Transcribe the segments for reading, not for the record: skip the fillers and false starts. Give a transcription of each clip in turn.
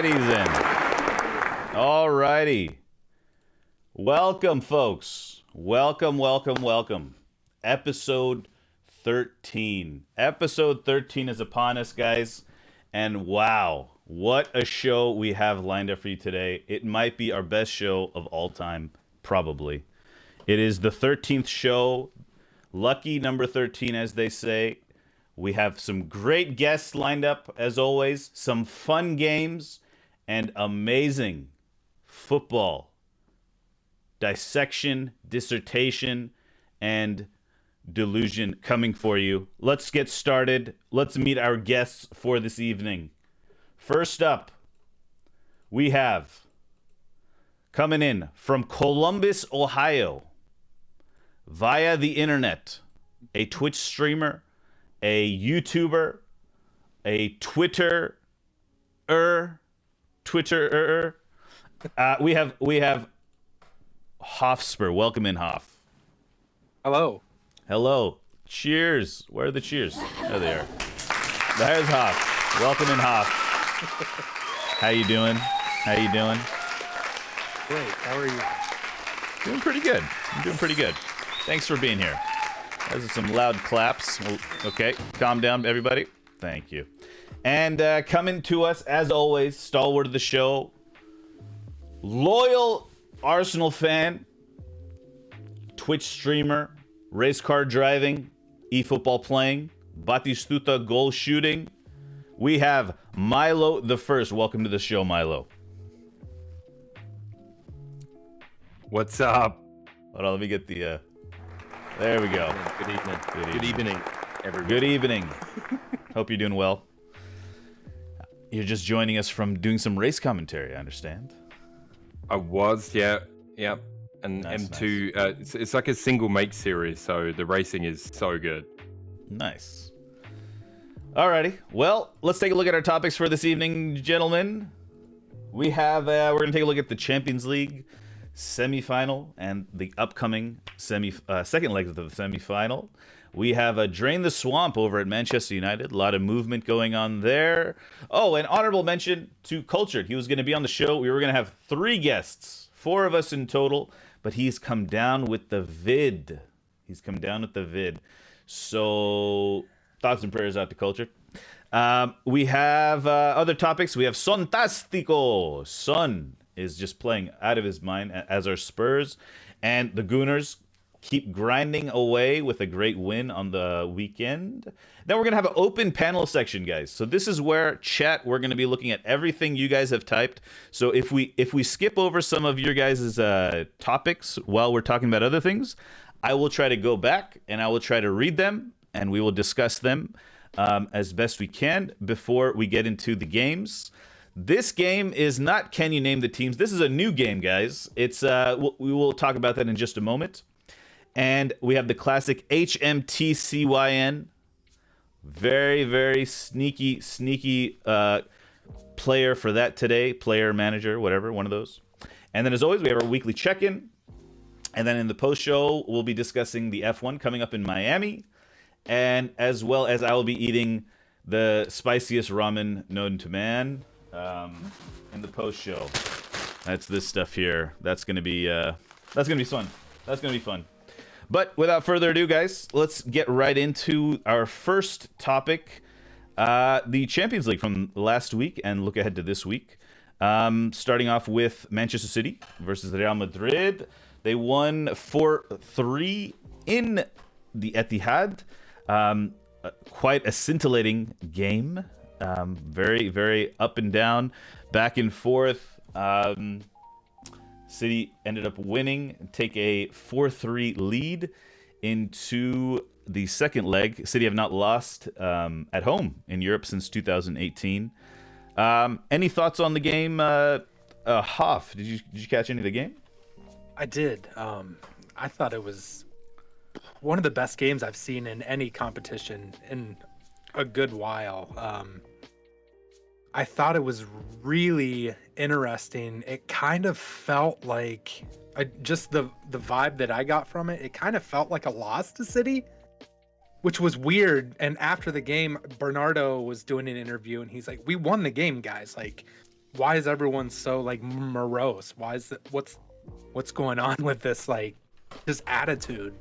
right, he's in. All righty. Welcome, folks. Welcome. Episode 13. Episode 13 is upon us, guys. And wow, what a show we have lined up for you today. It might be our best show of all time, probably. It is the 13th show. Lucky number 13, as they say. We have some great guests lined up, as always. Some fun games and amazing football dissection, dissertation, and delusion coming for you. Let's get started. Let's meet our guests for this evening. First up, we have coming in from Columbus, Ohio, via the internet, a Twitch streamer, a YouTuber, a Twitterer. We have HoffSpur. Welcome in, Hoff. Hello. Cheers. Where are the cheers? There they are. There's Hoff. Welcome in, Hoff. How you doing? Great. How are you? Doing pretty good. I'm doing pretty good. Thanks for being here. Those are some loud claps. Okay, calm down, everybody. Thank you. And coming to us, as always, stalwart of the show, loyal Arsenal fan, Twitch streamer, race car driving, eFootball playing, Batistuta goal shooting. We have Milothe1st. Welcome to the show, Milo. What's up? Hold on, let me get the... There we go. Good evening, everyone. Good evening. Hope you're doing well. You're just joining us from doing some race commentary, I understand. I was, yeah. And Nice, M2, it's like a single make series, so the racing is so good. Nice. Alrighty. Well, let's take a look at our topics for this evening, gentlemen. We have, we're going to take a look at the Champions League semi-final and the upcoming second leg of the semi-final. We have a Drain the Swamp over at Manchester United. A lot of movement going on there. Oh, an honorable mention to Cultured. He was going to be on the show. We were going to have 3 guests, 4 of us in total, but he's come down with the vid. So thoughts and prayers out to Cultured. We have other topics. We have Sontastico. Son is just playing out of his mind as our Spurs. And the Gooners keep grinding away with a great win on the weekend. Then we're going to have an open panel section, guys. So this is where chat, we're going to be looking at everything you guys have typed. So if we skip over some of your guys' topics while we're talking about other things, I will try to go back and I will try to read them and we will discuss them as best we can before we get into the games. This game is not Can You Name the Teams. This is a new game, guys. It's we will talk about that in just a moment. And we have the classic HMTCYN. Very, very sneaky player for that today. Player, manager, whatever, one of those. And then as always, we have our weekly check-in. And then in the post-show, we'll be discussing the F1 coming up in Miami. And as well as I will be eating the spiciest ramen known to man. In the post show. That's this stuff here. That's gonna be fun. But without further ado, guys, let's get right into our first topic, the Champions League from last week and look ahead to this week. Starting off with Manchester City versus Real Madrid. They won 4-3 in the Etihad. Quite a scintillating game. Very, very up and down, back and forth. City ended up winning, take a 4-3 lead into the second leg. City have not lost at home in Europe since 2018. Any thoughts on the game, Hoff? Did you catch any of the game? I did. I thought it was one of the best games I've seen in any competition in a good while. I thought it was really interesting. It kind of felt like just the vibe that I got from it. It kind of felt like a loss to City, which was weird. And after the game, Bernardo was doing an interview and he's like, "We won the game, guys. Like, why is everyone so like morose? Why is it, what's going on with this like this attitude?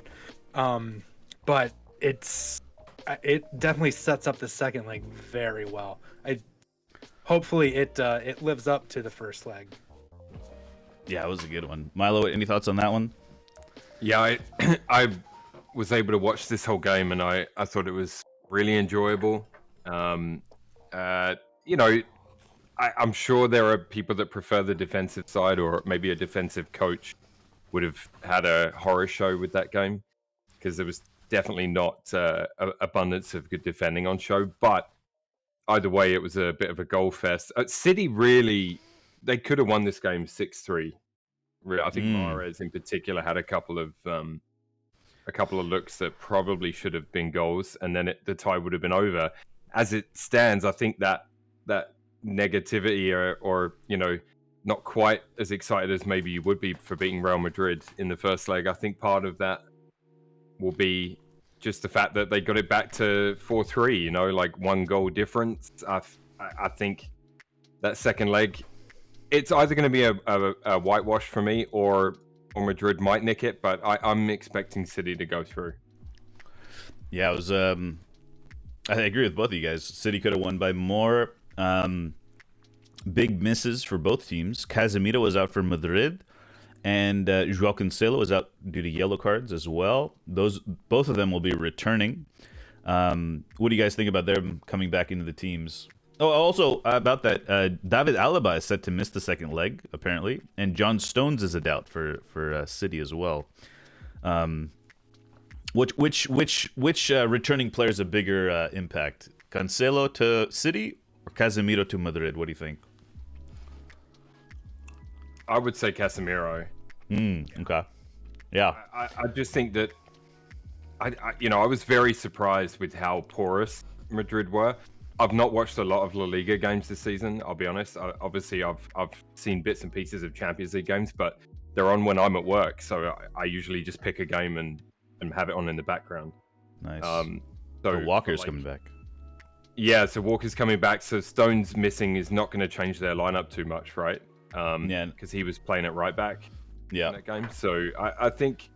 But it definitely sets up the second leg very well. Hopefully it lives up to the first leg. Yeah, it was a good one. Milo, any thoughts on that one? Yeah, I was able to watch this whole game, and I thought it was really enjoyable. You know, I'm sure there are people that prefer the defensive side, or maybe a defensive coach would have had a horror show with that game, because there was definitely not abundance of good defending on show. But either way, it was a bit of a goal fest. City really, they could have won this game 6-3. I think Mahrez in particular had a couple of looks that probably should have been goals, and then the tie would have been over. As it stands, I think that negativity or you know, not quite as excited as maybe you would be for beating Real Madrid in the first leg. I think part of that will be just the fact that they got it back to 4-3, you know, like 1 goal difference. I think that second leg, it's either going to be a whitewash for me, or Madrid might nick it, but I'm expecting City to go through. Yeah, it was. I agree with both of you guys. City could have won by more. Big misses for both teams. Casemiro was out for Madrid, and Joao Cancelo was out due to yellow cards as well. Both of them will be returning. What do you guys think about them coming back into the teams? Oh, also about that, David Alaba is set to miss the second leg apparently, and John Stones is a doubt for City as well. Which returning player is a bigger impact? Cancelo to City or Casemiro to Madrid? What do you think? I would say Casemiro. Okay. Yeah. I just think that I was very surprised with how porous Madrid were. I've not watched a lot of La Liga games this season, I'll be honest. Obviously, I've seen bits and pieces of Champions League games, but they're on when I'm at work, so I usually just pick a game and have it on in the background. Nice. So Walker's coming back. Yeah, so Walker's coming back. So Stones missing is not going to change their lineup too much, right? Yeah, because he was playing at right back. Yeah. In that game. So I think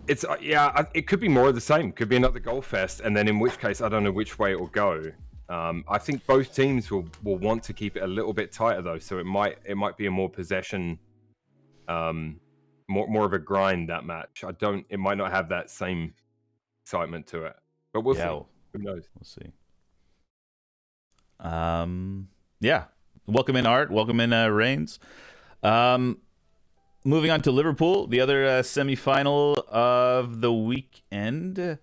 it's it could be more of the same. Could be another goal fest, and then in which case I don't know which way it will go. I think both teams will want to keep it a little bit tighter though, so it might be a more possession, more of a grind, that match. It might not have that same excitement to it, but we'll see. Who knows? We'll see. Yeah. Welcome in, Art. Welcome in, Reigns. Moving on to Liverpool, the other semi-final of the weekend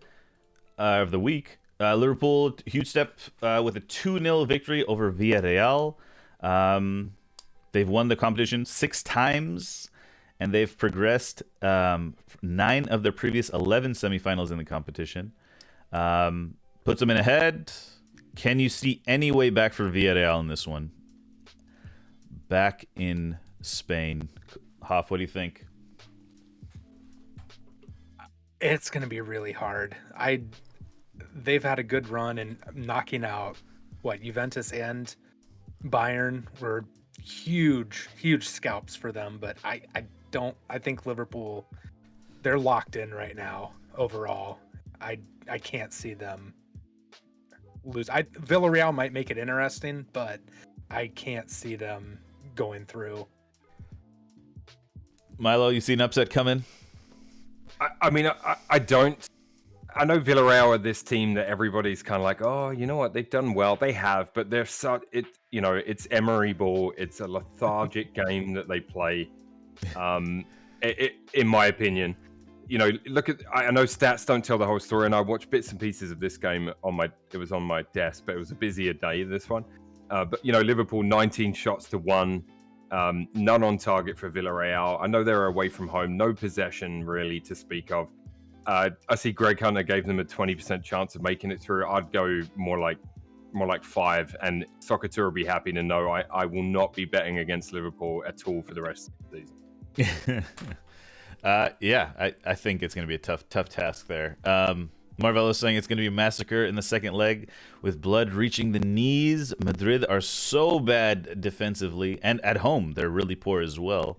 of the week. Liverpool, huge step with a 2-0 victory over Villarreal. They've won the competition 6 times, and they've progressed 9 of their previous 11 semifinals in the competition. Puts them in ahead. Can you see any way back for Villarreal in this one? Back in Spain. Hoff, what do you think? It's going to be really hard. They've had a good run in knocking out Juventus and Bayern were huge scalps for them, but I think Liverpool, they're locked in right now overall. I can't see them lose. Villarreal might make it interesting, but I can't see them going through. Milo, you see an upset coming? I mean, I don't. I know Villarreal are this team that everybody's kind of like, oh, you know what, they've done well. They have, but they're it's Emery ball. It's a lethargic game that they play. In my opinion, I know stats don't tell the whole story, and I watched bits and pieces of this game it was on my desk, but it was a busier day, this one. But Liverpool 19 shots to 1, none on target for Villarreal. I know they're away from home, no possession really to speak of. I see Greg Hunter gave them a 20% chance of making it through. I'd go more like 5, and Soccer will be happy to know I will not be betting against Liverpool at all for the rest of the season. I think it's going to be a tough task there. Marvell is saying it's going to be a massacre in the second leg with blood reaching the knees. Madrid are so bad defensively, and at home they're really poor as well.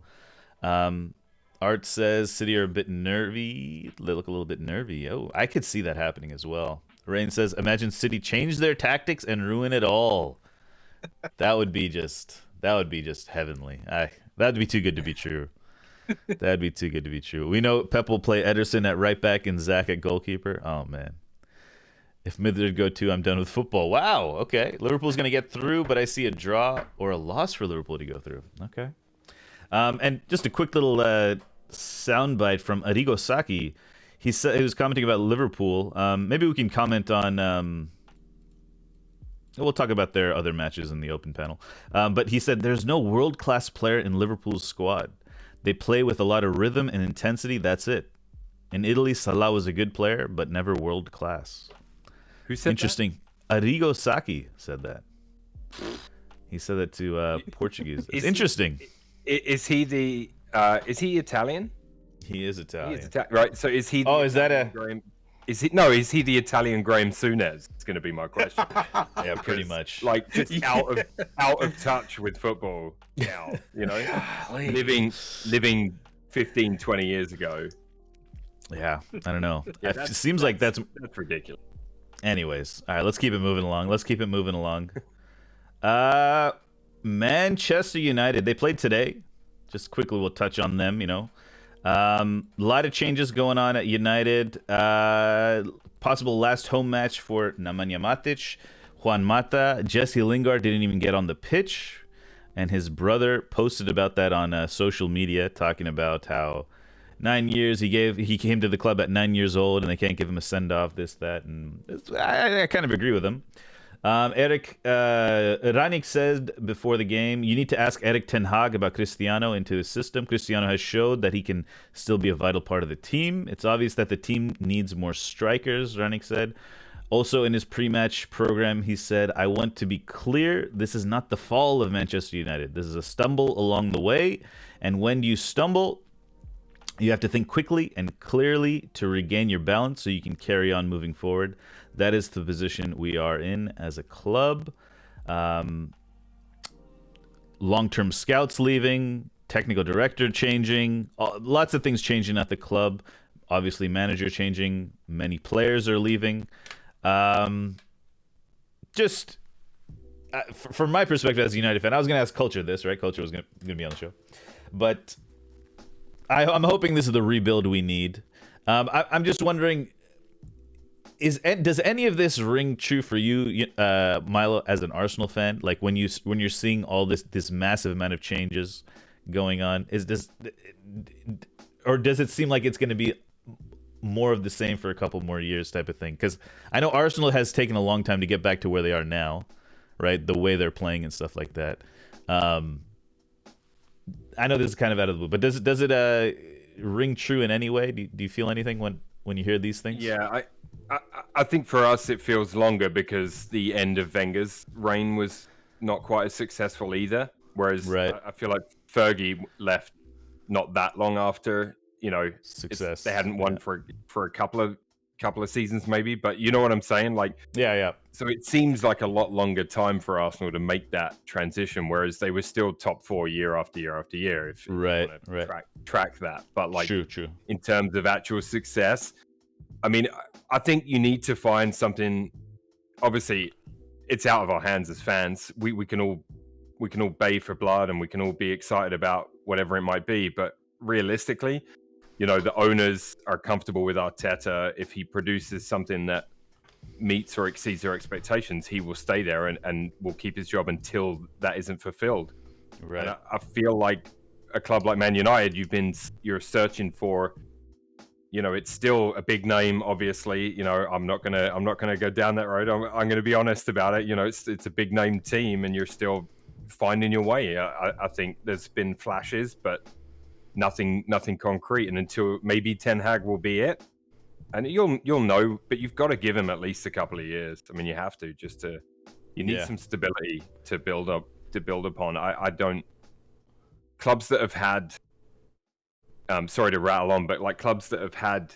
Art says City are a bit nervy. They look a little bit nervy. Oh, I could see that happening as well. Rain says, imagine City change their tactics and ruin it all. That would be just heavenly. That'd be too good to be true. That'd be too good to be true. We know Pep will play Ederson at right back and Zach at goalkeeper. Oh, man. If Madrid go 2, I'm done with football. Wow, okay. Liverpool's going to get through, but I see a draw or a loss for Liverpool to go through. Okay. And just a quick little soundbite from Arrigo Sacchi. He was commenting about Liverpool. Maybe we can comment on... we'll talk about their other matches in the open panel. But he said, there's no world-class player in Liverpool's squad. They play with a lot of rhythm and intensity. That's it. In Italy, Salah was a good player, but never world class. Who said Interesting. That? Arrigo Sacchi said that. He said that to Portuguese. It's interesting. Is he Italian? He is Italian. Right. So is he? Is that a? Is he the Italian Graham Souness? It's going to be my question. Yeah, pretty much. Like just out of touch with football now, you know, living 15, 20 years ago. Yeah, I don't know. Yeah, it seems like that's ridiculous. Anyways, all right, let's keep it moving along. Manchester United, they played today. Just quickly, we'll touch on them, you know. A lot of changes going on at United. Possible last home match for Nemanja Matic, Juan Mata. Jesse Lingard didn't even get on the pitch, and his brother posted about that on social media, talking about how 9 years he came to the club at 9 years old, and they can't give him a send off. This, that, and I kind of agree with him. Eric Ranik said before the game, you need to ask Erik ten Hag about Cristiano into his system. Cristiano has showed that he can still be a vital part of the team. It's obvious that the team needs more strikers, Ranik said. Also in his pre-match program, he said, I want to be clear, this is not the fall of Manchester United. This is a stumble along the way, and when you stumble, you have to think quickly and clearly to regain your balance so you can carry on moving forward. That is the position we are in as a club. Long-term scouts leaving, technical director changing, lots of things changing at the club. Obviously, manager changing. Many players are leaving. From my perspective as a United fan, I was going to ask Culture this, right? Culture was going to be on the show. But I'm hoping this is the rebuild we need. I'm just wondering... Does any of this ring true for you, Milo, as an Arsenal fan? Like when you're seeing all this massive amount of changes going on, or does it seem like it's going to be more of the same for a couple more years, type of thing? Because I know Arsenal has taken a long time to get back to where they are now, right? The way they're playing and stuff like that. I know this is kind of out of the blue, but does it ring true in any way? Do you feel anything when you hear these things? Yeah, I think for us it feels longer because the end of Wenger's reign was not quite as successful either. Whereas right. I feel like Fergie left not that long after, you know, success. They hadn't won for a couple of seasons maybe, but you know what I'm saying? Like yeah. So it seems like a lot longer time for Arsenal to make that transition, whereas they were still top 4 year after year after year. If right. you want to track that, but like true. In terms of actual success, I mean, I think you need to find something. Obviously, it's out of our hands as fans. We can all bay for blood and we can all be excited about whatever it might be. But realistically, you know, the owners are comfortable with Arteta. If he produces something that meets or exceeds their expectations, he will stay there and will keep his job until that isn't fulfilled. Right. And I feel like a club like Man United, you're searching for. You know, it's still a big name. Obviously, you know, I'm not gonna go down that road. I'm gonna be honest about it. You know, it's a big name team, and you're still finding your way. I think there's been flashes, but nothing concrete. And until maybe Ten Hag will be it, and you'll know. But you've got to give him at least a couple of years. I mean, you have to you need some stability to build upon. I don't. Clubs that have had. Sorry to rattle on, but like clubs that have had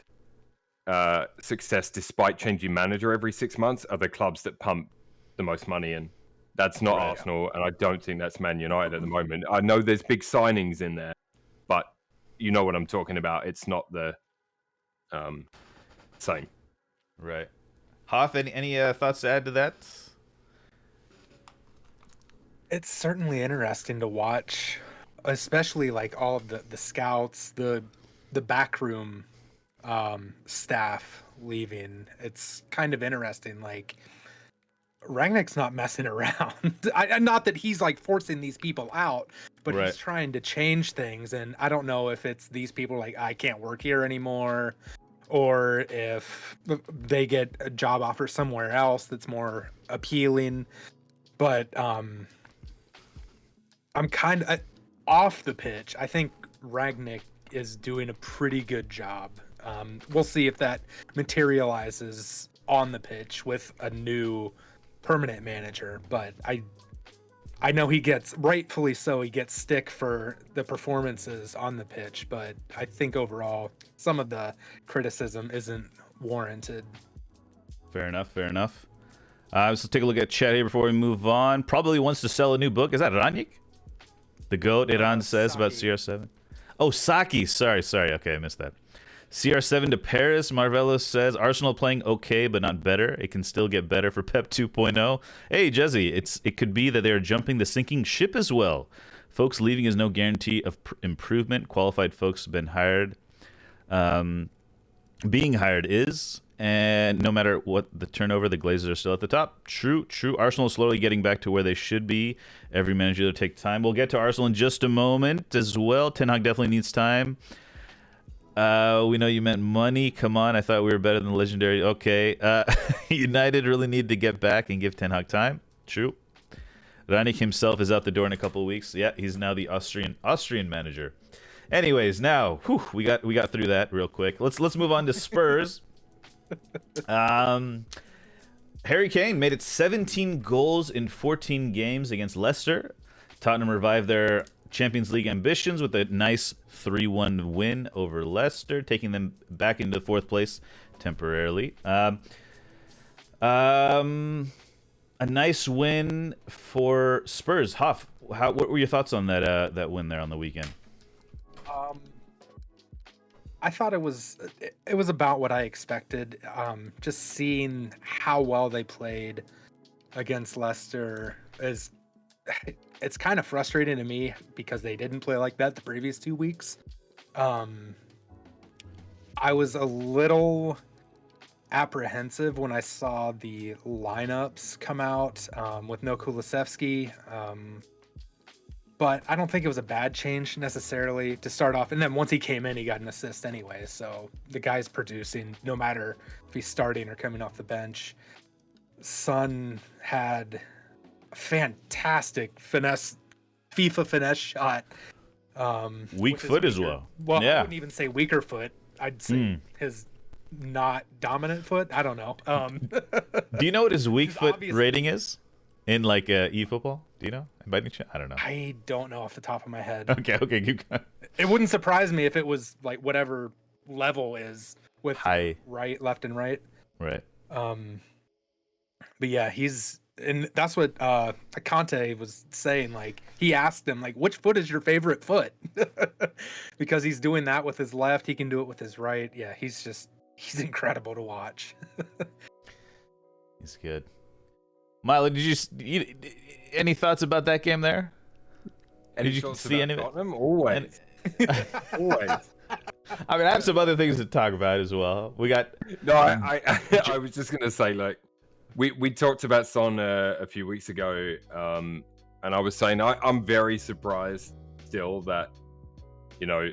success despite changing manager every 6 months are the clubs that pump the most money in. That's not Arsenal, and I don't think that's Man United at the moment. I know there's big signings in there, but you know what I'm talking about. It's not the same. Right. Hoff, any thoughts to add to that? It's certainly interesting to watch, especially like all of the scouts, the backroom staff leaving. It's kind of interesting. Like, Rangnick's not messing around. Not that he's like forcing these people out, but he's trying to change things. And I don't know if it's these people like, I can't work here anymore, or if they get a job offer somewhere else that's more appealing. But I'm kind of off the pitch. I think Rangnick is doing a pretty good job. We'll see if that materializes on the pitch with a new permanent manager, but I know he gets, rightfully so, he gets stick for the performances on the pitch, but I think overall some of the criticism isn't warranted. Fair enough. Let's take a look at chat here before we move on. Probably wants to sell a new book. Is that Rangnick? The GOAT, Iran says Saki. about CR7. Oh, Saki. Sorry. Okay, I missed that. CR7 to Paris. Marvello says Arsenal playing okay, but not better. It can still get better for Pep 2.0. Hey, Jesse, it could be that they are jumping the sinking ship as well. Folks leaving is no guarantee of improvement. Qualified folks have been hired. Being hired is, and no matter what the turnover, the Glazers are still at the top. True. Arsenal is slowly getting back to where they should be. Every manager will take time. We'll get to Arsenal in just a moment as well. Ten Hag definitely needs time. We know you meant money. Come on, I thought we were better than the legendary. Okay. United really need to get back and give Ten Hag time. True. Rangnick himself is out the door in a couple of weeks. Yeah, he's now the Austrian manager. Anyways, now we got through that real quick. Let's move on to Spurs. Harry Kane made it 17 goals in 14 games against Leicester. Tottenham revived their Champions League ambitions with a nice 3-1 win over Leicester, taking them back into fourth place temporarily. A nice win for Spurs. Hoff, what were your thoughts on that win there on the weekend? I thought it was about what I expected. Just seeing how well they played against Leicester it's kind of frustrating to me because they didn't play like that the previous 2 weeks. I was a little apprehensive when I saw the lineups come out with no Kulusevski. But I don't think it was a bad change necessarily to start off. And then once he came in, he got an assist anyway. So the guy's producing no matter if he's starting or coming off the bench. Son had a fantastic FIFA finesse shot. Weak foot as well. Well, yeah. I wouldn't even say weaker foot. I'd say his not dominant foot. I don't know. Do you know what his weak foot obviously rating is in like eFootball? Do you know? By any chance? I don't know. I don't know off the top of my head. Okay, keep going. It wouldn't surprise me if it was like whatever level is with high, right, left, and right. Right. But yeah, and that's what Conte was saying. Like he asked him, like, which foot is your favorite foot? Because he's doing that with his left. He can do it with his right. Yeah, he's incredible to watch. He's good. Milo, did you any thoughts about that game there? Did you see any of it? Always. Always. I mean, I have some other things to talk about as well. We got. No, I was just gonna say, like, we talked about Son a few weeks ago, and I was saying I'm very surprised still that, you know,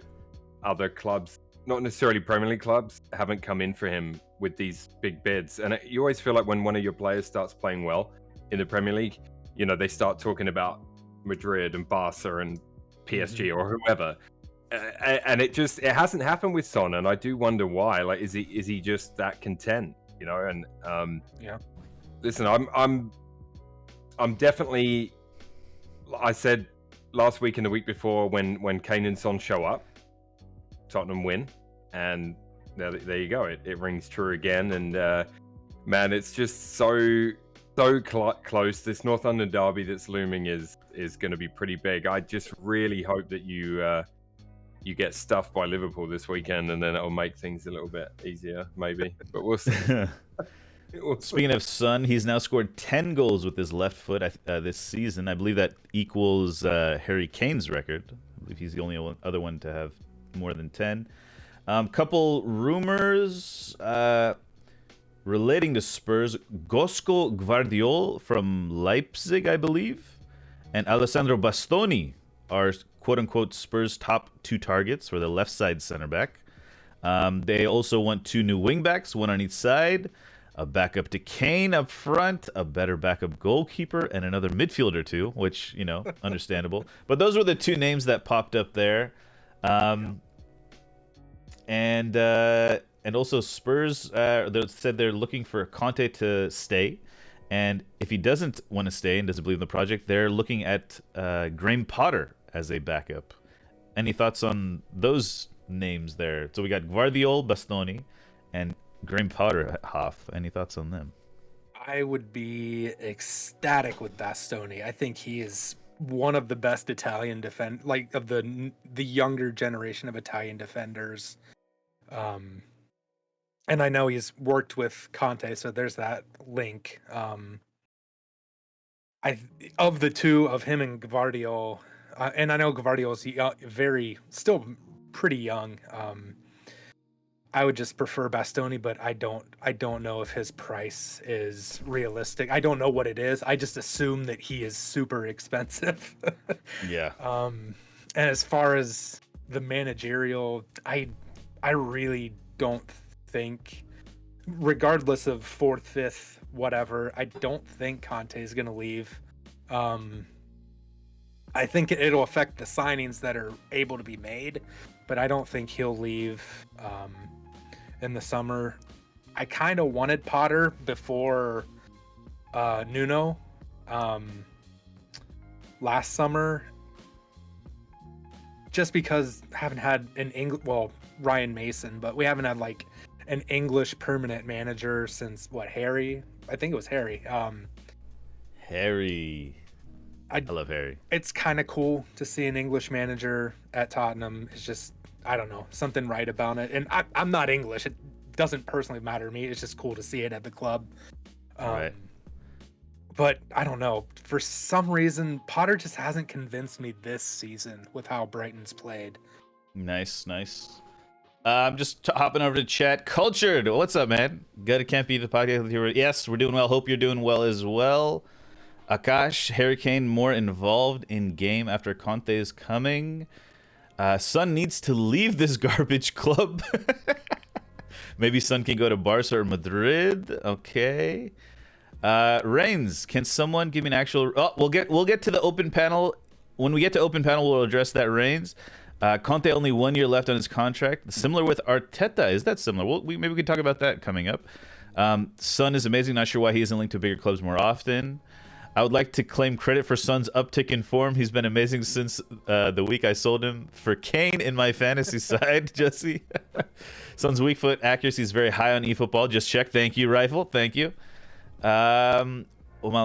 other clubs, not necessarily Premier League clubs, haven't come in for him with these big bids. And you always feel like when one of your players starts playing well in the Premier League, you know, they start talking about Madrid and Barca and PSG or whoever. And it hasn't happened with Son, and I do wonder why. Like, is he just that content, you know? And yeah. Listen, I'm definitely. I said last week and the week before when Kane and Son show up, Tottenham win, and there you go. It rings true again, and man, it's just so close. This North London derby that's looming is going to be pretty big. I just really hope that you get stuffed by Liverpool this weekend, and then it'll make things a little bit easier, maybe. But we'll see. Speaking of Son, he's now scored 10 goals with his left foot this season. I believe that equals Harry Kane's record. I believe he's the only other one to have more than 10. Couple rumors relating to Spurs. Gosko Gvardiol from Leipzig, I believe, and Alessandro Bastoni are quote-unquote Spurs' top 2 targets for the left side center back. They also want 2 new wingbacks, one on each side, a backup to Kane up front, a better backup goalkeeper, and another midfielder too, which, you know, understandable. But those were the 2 names that popped up there. And also Spurs they said they're looking for Conte to stay. And if he doesn't want to stay and doesn't believe in the project, they're looking at Graham Potter as a backup. Any thoughts on those names there? So we got Gvardiol, Bastoni, and Graham Potter. Hoff, any thoughts on them? I would be ecstatic with Bastoni. I think he is one of the best Italian of the younger generation of Italian defenders. And I know he's worked with Conte, so there's that link. Of the 2 of him and Gvardiol, and I know Gvardiol's still pretty young. I would just prefer Bastoni, but I don't know if his price is realistic. I don't know what it is. I just assume that he is super expensive. Yeah. And as far as the managerial, I really don't think, regardless of 4th, 5th, whatever, I don't think Conte is going to leave. I think it'll affect the signings that are able to be made, but I don't think he'll leave in the summer. I kind of wanted Potter before Nuno last summer, just because I haven't had Ryan Mason, but we haven't had like an English permanent manager since Harry? I think it was Harry. Harry. I love Harry. It's kind of cool to see an English manager at Tottenham. It's just, I don't know, something right about it. And I'm not English. It doesn't personally matter to me. It's just cool to see it at the club. Right. But I don't know. For some reason, Potter just hasn't convinced me this season with how Brighton's played. Nice. I'm just hopping over to chat. Cultured, what's up, man? Can't be the podcast with you. Yes, we're doing well. Hope you're doing well as well. Akash, Harry Kane more involved in game after Conte's coming. Son needs to leave this garbage club. Maybe Son can go to Barca or Madrid. Okay. Reigns, can someone give me an actual? Oh, we'll get to the open panel. When we get to open panel, we'll address that. Reigns. Conte only 1 year left on his contract. Similar with Arteta. Is that similar? Maybe we can talk about that coming up. Son is amazing. Not sure why he isn't linked to bigger clubs more often. I would like to claim credit for Son's uptick in form. He's been amazing since the week I sold him for Kane in my fantasy side, Jesse. Son's weak foot accuracy is very high on eFootball. Just check. Thank you, Rifle. Thank you. Omala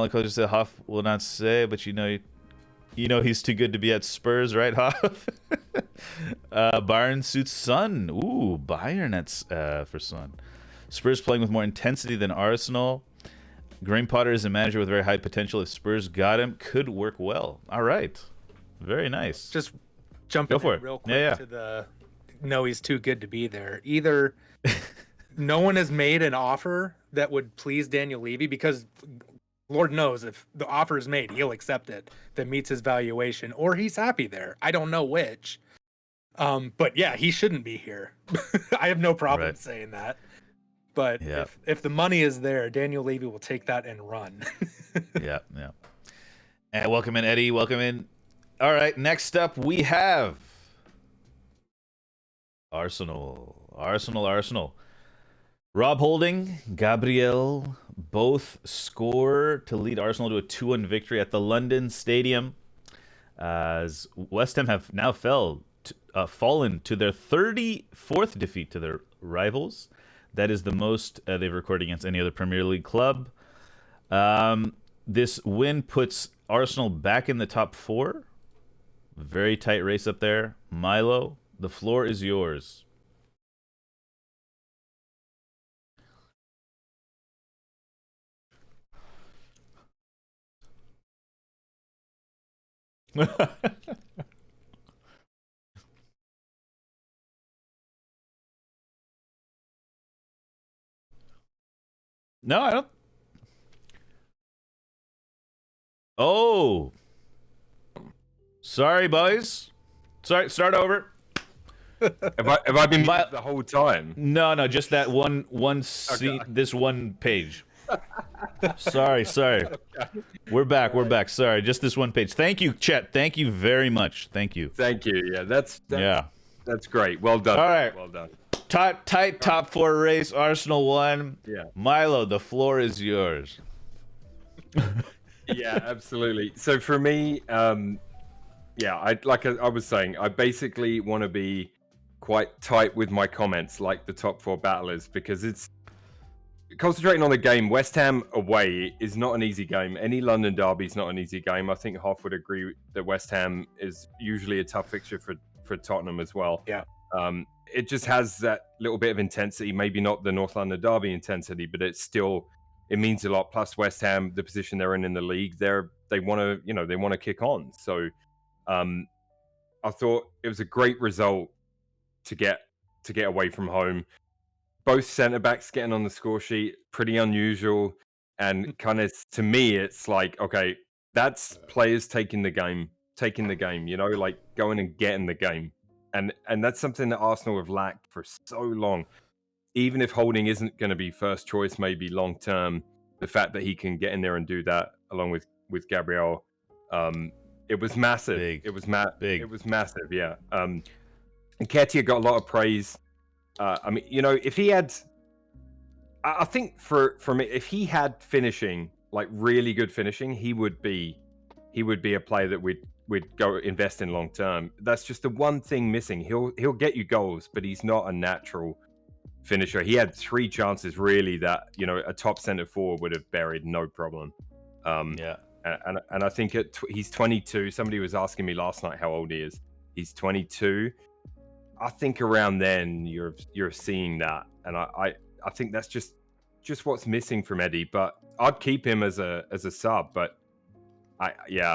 Coach said Hoff will not say, but you know he's too good to be at Spurs, right, Hoff? Bayern suits Son. Ooh, Bayern for Son. Spurs playing with more intensity than Arsenal. Graham Potter is a manager with very high potential. If Spurs got him, could work well. All right. Very nice. Just jumping in real quick to the no, he's too good to be there. Either no one has made an offer that would please Daniel Levy, because Lord knows if the offer is made, he'll accept it, that meets his valuation, or he's happy there. I don't know which. But yeah, he shouldn't be here. I have no problem saying that. But if the money is there, Daniel Levy will take that and run. Yeah. And welcome in, Eddie. Welcome in. All right, next up we have Arsenal. Rob Holding, Gabriel both score to lead Arsenal to a 2-1 victory at the London Stadium. As West Ham have now fell fallen to their 34th defeat to their rivals. That is the most they've recorded against any other Premier League club. This win puts Arsenal back in the top 4. Very tight race up there. Milo, the floor is yours. No, I don't. Oh. Sorry, boys. Sorry, start over. Have I been muted the whole time? No, just that one seat, this one page. Sorry. We're back. Sorry, just this one page. Thank you, chat. Thank you very much. Thank you. Yeah, that's great. Well done. All right. Well done. Tight top 4 race. Arsenal won. Yeah. Milo, the floor is yours. Yeah, absolutely. So for me, yeah, I was saying, I basically want to be quite tight with my comments, like the top 4 battlers, because it's concentrating on the game. West Ham away is not an easy game. Any London derby is not an easy game. I think Hoff would agree that West Ham is usually a tough fixture for Tottenham as well. Yeah. It just has that little bit of intensity, maybe not the North London derby intensity, but it means a lot. Plus West Ham, the position they're in the league, they want to kick on. So I thought it was a great result to get away from home. Both centre backs getting on the score sheet, pretty unusual, and kind of, to me, it's like, okay, that's players taking the game, like going and getting the game. And that's something that Arsenal have lacked for so long. Even if Holding isn't going to be first choice, maybe long term, the fact that he can get in there and do that along with Gabriel, it was massive. Big. It was Big. It was massive. Yeah. And Nketiah got a lot of praise. I mean, if he had, I think for me, if he had finishing, like really good finishing, he would be a player that we'd go invest in long term. That's just the one thing missing. He'll get you goals, but he's not a natural finisher. He had 3 chances really that a top centre forward would have buried no problem. Yeah. And I think he's 22. Somebody was asking me last night how old he is. He's 22. I think around then you're seeing that, and I think that's just what's missing from Eddie. But I'd keep him as a sub. But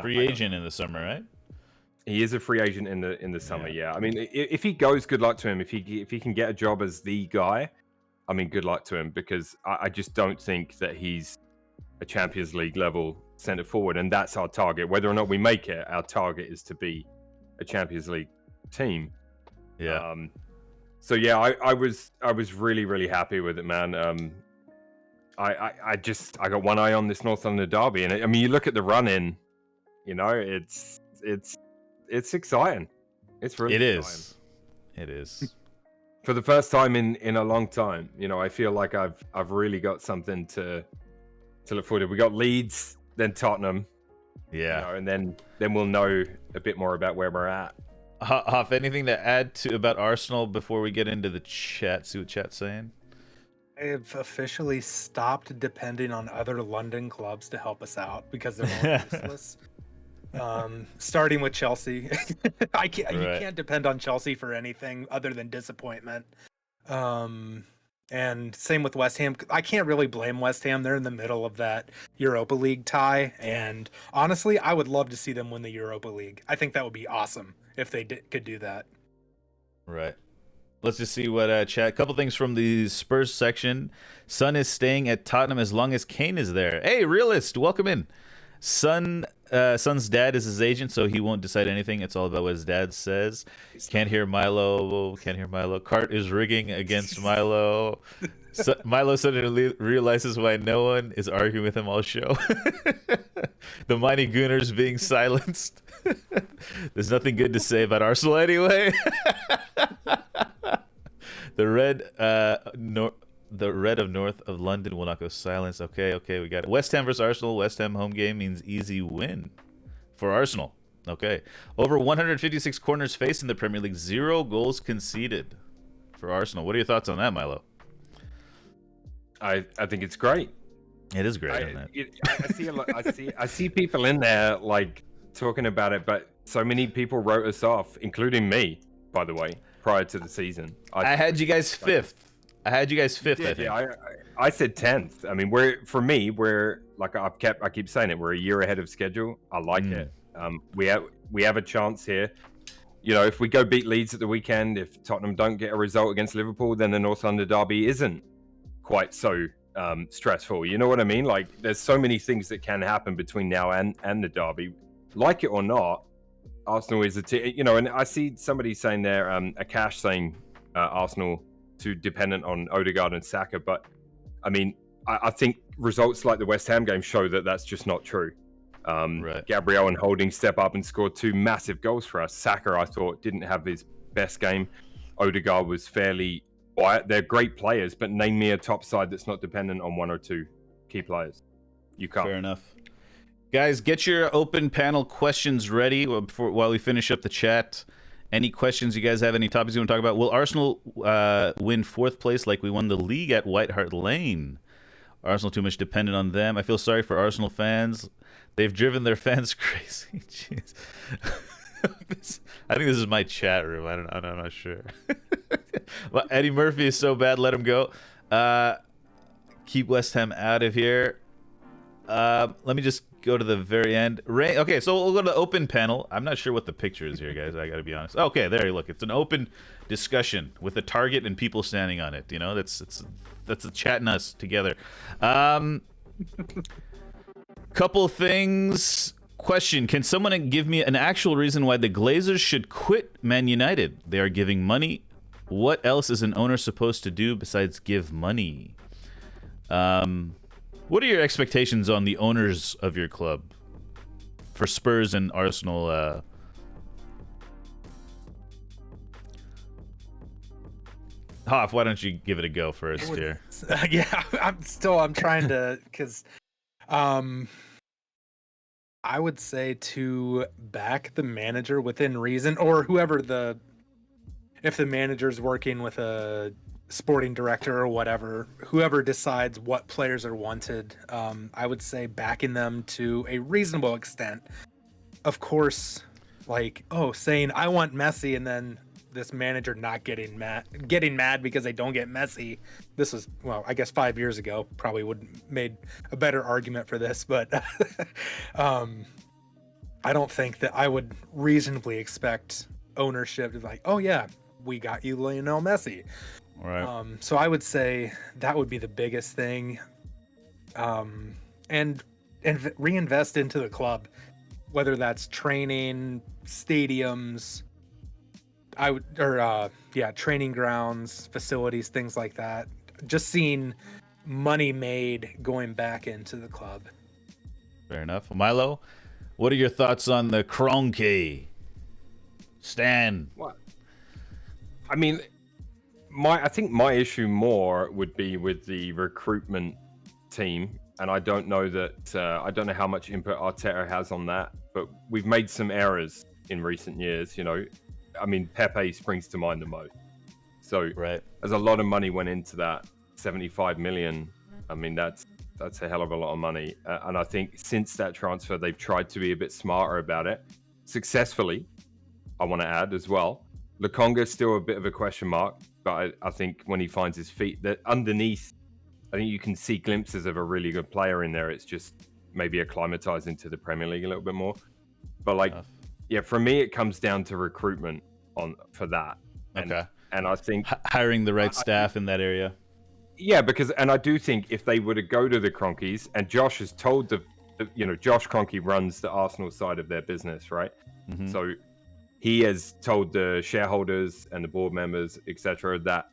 free agent in the summer, right? He is a free agent in the summer. Yeah. I mean, if he goes, good luck to him. If he can get a job as the guy, I mean, good luck to him, because I just don't think that he's a Champions League level centre forward, and that's our target. Whether or not we make it, our target is to be a Champions League team. Yeah. So yeah, I was really, really happy with it, man. I got one eye on this North London derby, and I mean, you look at the run in, it's exciting. It's really exciting. It is. For the first time in a long time, I feel like I've really got something to look forward to. We got Leeds, then Tottenham, Yeah. and then we'll know a bit more about where we're at. Hoff, anything to add about Arsenal before we get into the chat? See what chat's saying. I've officially stopped depending on other London clubs to help us out because they're all useless. Starting with Chelsea. You can't depend on Chelsea for anything other than disappointment. And same with West Ham. I can't really blame West Ham. They're in the middle of that Europa League tie, and honestly, I would love to see them win the Europa League. I think that would be awesome if they could do that. Right. Let's just see what chat. A couple things from the Spurs section. Son is staying at Tottenham as long as Kane is there. Hey, realist, welcome in. Son's dad is his agent, so he won't decide anything. It's all about what his dad says. Can't hear Milo. Cart is rigging against Milo. Milo suddenly realizes why no one is arguing with him all show. The mighty Gooners being silenced. There's nothing good to say about Arsenal anyway. The red of north of London will not go silence. Okay, we got it. West Ham versus Arsenal. West Ham home game means easy win for Arsenal. Okay. Over 156 corners faced in the Premier League, 0 goals conceded for Arsenal. What are your thoughts on that, Milo? I think it's great. It is great, isn't it? I see a lot. I see people in there like talking about it, but so many people wrote us off, including me, by the way, prior to the season. I had you guys fifth. I think. Yeah, I said 10th. I mean, we're like I keep saying it. We're a year ahead of schedule. I like it. We have a chance here. You know, if we go beat Leeds at the weekend, if Tottenham don't get a result against Liverpool, then the North London derby isn't quite so stressful. You know what I mean? Like, there's so many things that can happen between now and the derby. Like it or not, Arsenal is a team. You know, and I see somebody saying there, Akash saying Arsenal too dependent on Odegaard and Saka, but I mean, I think results like the West Ham game show that that's just not true. Right. Gabriel and Holding step up and scored 2 massive goals for us. Saka, I thought, didn't have his best game. Odegaard was fairly quiet. They're great players, but name me a top side that's not dependent on 1 or 2 key players. You can't. Fair enough. Guys, get your open panel questions ready while we finish up the chat. Any questions you guys have? Any topics you want to talk about? Will Arsenal win 4th place like we won the league at White Hart Lane? Arsenal too much dependent on them. I feel sorry for Arsenal fans. They've driven their fans crazy. Jeez. I think this is my chat room. I'm not sure. Well, Eddie Murphy is so bad. Let him go. Keep West Ham out of here. Let me just go to the very end. Okay, so we'll go to the open panel. I'm not sure what the picture is here, guys. I got to be honest. Okay, there you look. It's an open discussion with a target and people standing on it. You know, that's the chatting us together. Couple things. Question: can someone give me an actual reason why the Glazers should quit Man United? They are giving money. What else is an owner supposed to do besides give money? What are your expectations on the owners of your club for Spurs and Arsenal? Hoff, why don't you give it a go first here? Yeah, I'm trying to, because I would say to back the manager within reason, or if the manager's working with a sporting director or whatever, whoever decides what players are wanted, I would say backing them to a reasonable extent. Of course, like, saying I want Messi and then this manager not getting mad because they don't get Messi. This was, well, I guess 5 years ago, probably would have made a better argument for this, but I don't think that I would reasonably expect ownership to be like, oh yeah, we got you Lionel Messi. Right. So I would say that would be the biggest thing. And reinvest into the club, whether that's training, stadiums, training grounds, facilities, things like that. Just seeing money made going back into the club. Fair enough. Milo, what are your thoughts on the Kroenke? Stan. What? I mean, I think my issue more would be with the recruitment team, and I don't know how much input Arteta has on that, but we've made some errors in recent years. You know, I mean, Pepe springs to mind the most. So right. There's a lot of money went into that, 75 million. I mean, that's a hell of a lot of money, and I think since that transfer, they've tried to be a bit smarter about it, successfully. I want to add as well. Lokonga's still a bit of a question mark, but I think when he finds his feet, that underneath, I think you can see glimpses of a really good player in there. It's just maybe acclimatizing to the Premier League a little bit more. But like, yeah, for me, it comes down to recruitment for that. Okay. And I think hiring the right staff in that area. Yeah, and I do think if they were to go to the Kroenkes, and Josh has told Josh Kroenke runs the Arsenal side of their business, right? Mm-hmm. So he has told the shareholders and the board members, etc., that,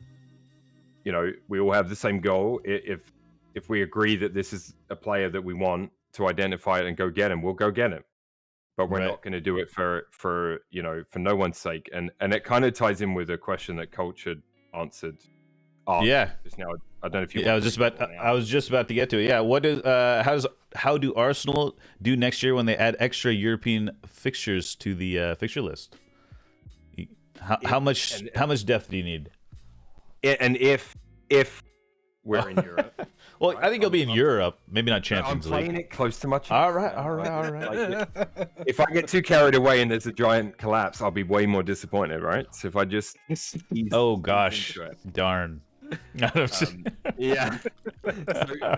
you know, we all have the same goal. If we agree that this is a player that we want to identify it and go get him, we'll go get him. But we're not going to do it for no one's sake. And it kind of ties in with a question that Coach had answered. Yeah. Just now, I don't know if you. Yeah, I was just about to get to it. Yeah. What is? How does how do Arsenal do next year when they add extra European fixtures to the fixture list? How much depth do you need? And if we're in Europe, well, I think you'll be in Europe, maybe not Champions League. I'm playing it close to my chest. All right. Like, if I get too carried away and there's a giant collapse, I'll be way more disappointed, right? So if I just oh gosh, darn. Yeah. So,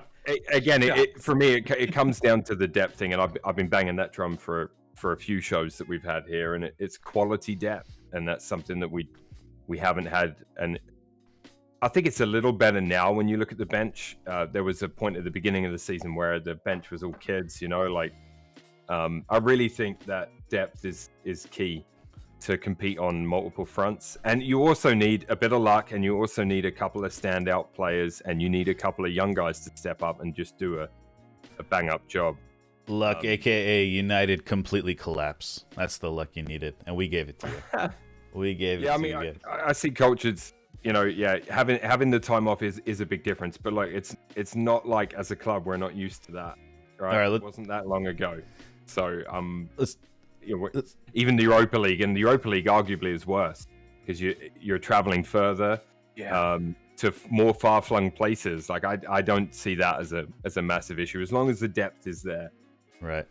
again, for me, it comes down to the depth thing, and I've been banging that drum for a few shows that we've had here, and it's quality depth, and that's something that we haven't had. And I think it's a little better now when you look at the bench. There was a point at the beginning of the season where the bench was all kids, like I really think that depth is key to compete on multiple fronts. And you also need a bit of luck, and you also need a couple of standout players, and you need a couple of young guys to step up and just do a bang up job. Luck, aka United completely collapse. That's the luck you needed, and we gave it to you. We gave it to you. I see coaches, having the time off is a big difference, but like it's not like as a club we're not used to that, right? All right, it wasn't that long ago, so even the Europa League, and the Europa League arguably is worse because you're traveling further, to more far-flung places. Like I don't see that as a massive issue as long as the depth is there. Right.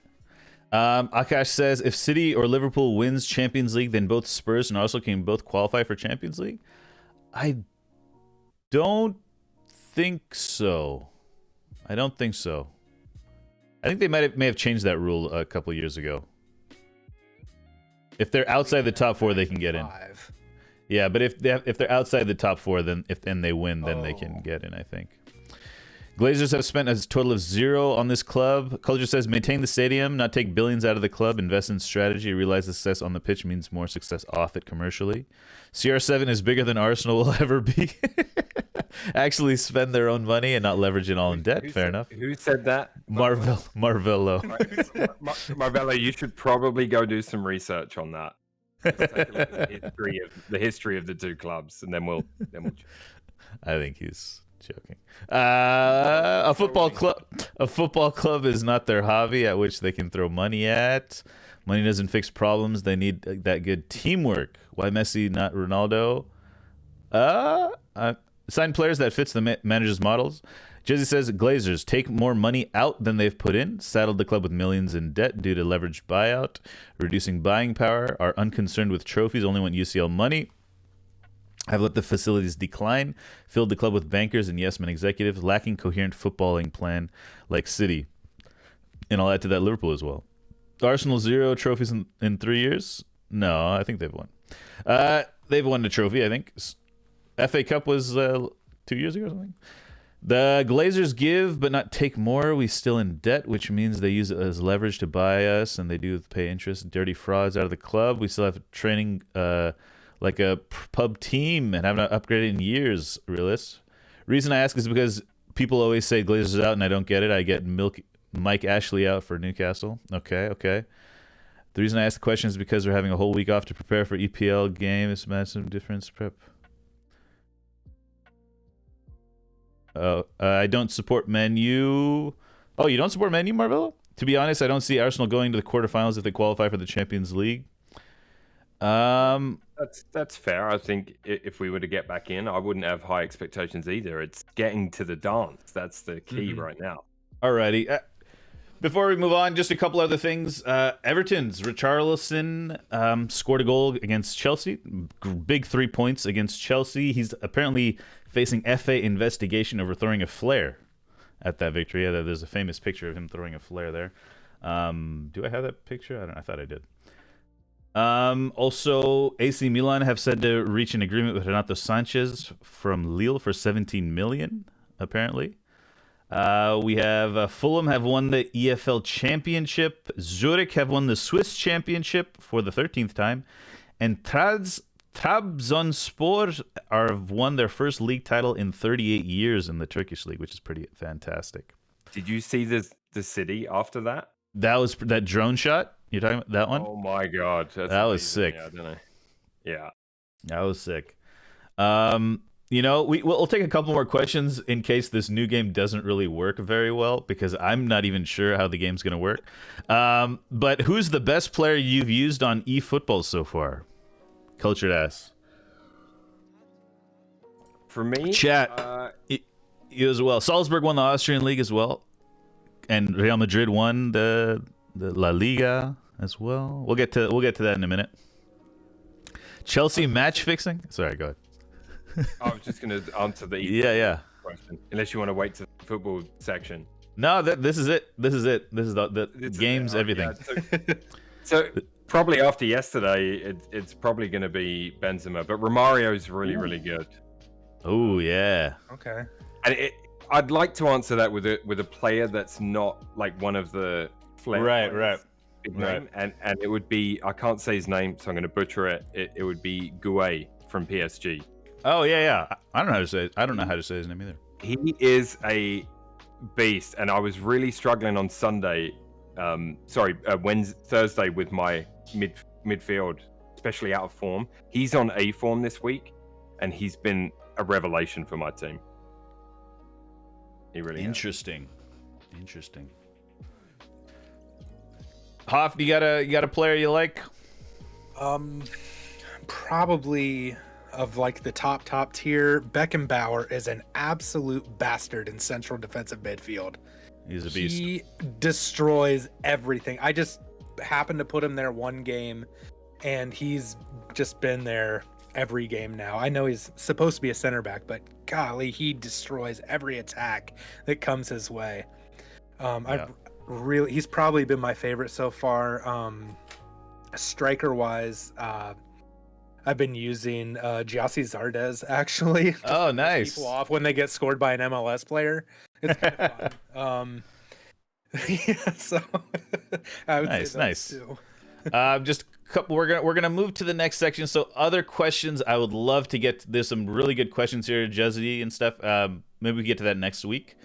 Akash says, if City or Liverpool wins Champions League, then both Spurs and Arsenal can both qualify for Champions League. I don't think so. I think they may have changed that rule a couple years ago. If they're outside the top four, they can get in. Yeah, but if they're outside the top four, then if they win, then they can get in, I think. Glazers have spent a total of 0 on this club. Culture says, maintain the stadium, not take billions out of the club, invest in strategy, realize the success on the pitch means more success off it commercially. CR7 is bigger than Arsenal will ever be. Actually spend their own money and not leverage it all in debt. Fair enough. Who said that? Marvello. Marvello, you should probably go do some research on that. Take a look at the history of the two clubs, and then we'll. I think he's joking. A football club is not their hobby at which they can throw money at. Money doesn't fix problems. They need that good teamwork. Why Messi, not Ronaldo? Sign players that fits the manager's models. Jesse says, Glazers take more money out than they've put in, saddled the club with millions in debt due to leveraged buyout, reducing buying power, are unconcerned with trophies, only want UCL money, have let the facilities decline, filled the club with bankers and yes-men executives, lacking coherent footballing plan like City. And I'll add to that Liverpool as well. Arsenal 0 trophies in 3 years? No, I think they've won. They've won the trophy, I think. FA Cup was 2 years ago or something. The Glazers give but not take more. We still in debt, which means they use it as leverage to buy us, and they do pay interest. Dirty frauds out of the club. We still have training like a pub team and haven't upgraded in years, realist. Reason I ask is because people always say Glazers out, and I don't get it. I get Mike Ashley out for Newcastle. Okay. The reason I ask the question is because we're having a whole week off to prepare for EPL game. It's massive difference prep. I don't support Man U. Oh, you don't support Man U, Marvello? To be honest, I don't see Arsenal going to the quarterfinals if they qualify for the Champions League. That's fair. I think if we were to get back in, I wouldn't have high expectations either. It's getting to the dance. That's the key right now. Alrighty. Before we move on, just a couple other things. Everton's Richarlison scored a goal against Chelsea. Big 3 points against Chelsea. He's apparently facing FA investigation over throwing a flare at that victory. Yeah, there's a famous picture of him throwing a flare there. Do I have that picture? I thought I did. Also, AC Milan have said to reach an agreement with Renato Sanchez from Lille for 17 million, apparently. We have Fulham have won the EFL Championship. Zurich have won the Swiss Championship for the 13th time. And Trabzonspor have won their first league title in 38 years in the Turkish league, which is pretty fantastic. Did you see the city after that? That was that drone shot? You're talking about that one? Oh my god. That was sick. Yeah, I don't know. Yeah. That was sick. You know, we'll take a couple more questions in case this new game doesn't really work very well, because I'm not even sure how the game's going to work. But who's the best player you've used on eFootball so far? Cultured ass. For me, Chat. You as well. Salzburg won the Austrian league as well, and Real Madrid won the La Liga as well. We'll get to that in a minute. Chelsea match fixing. Sorry, go ahead. I was just going to answer the Yeah. question, unless you want to wait to the football section. No, this is it. This is the games, everything. Yeah, so probably after yesterday, it's probably going to be Benzema, but Romario's really good. Oh yeah. Okay. And I'd like to answer that with a player that's not like one of the Right. big name, and it would be, I can't say his name, so I'm going to butcher it. It would be Gouet from PSG. Oh yeah. I don't know how to say his name either. He is a beast, and I was really struggling on Sunday. Thursday with my midfield, especially out of form. He's on A form this week, and he's been a revelation for my team. He really Interesting. Hoff, you got a player you like? Probably of like the top tier. Beckenbauer is an absolute bastard in central defensive midfield. He's a beast. He destroys everything. I just happened to put him there one game, and he's just been there every game now. I know he's supposed to be a center back, but golly, he destroys every attack that comes his way. He's probably been my favorite so far. Striker wise, I've been using Giassi Zardes actually. Oh, nice. People off when they get scored by an MLS player. It's kind of fun. Yeah, so I would say nice. Too. Just a couple. We're gonna move to the next section. So other questions, I would love to get. There's some really good questions here, Jezzy and stuff. Maybe we can get to that next week.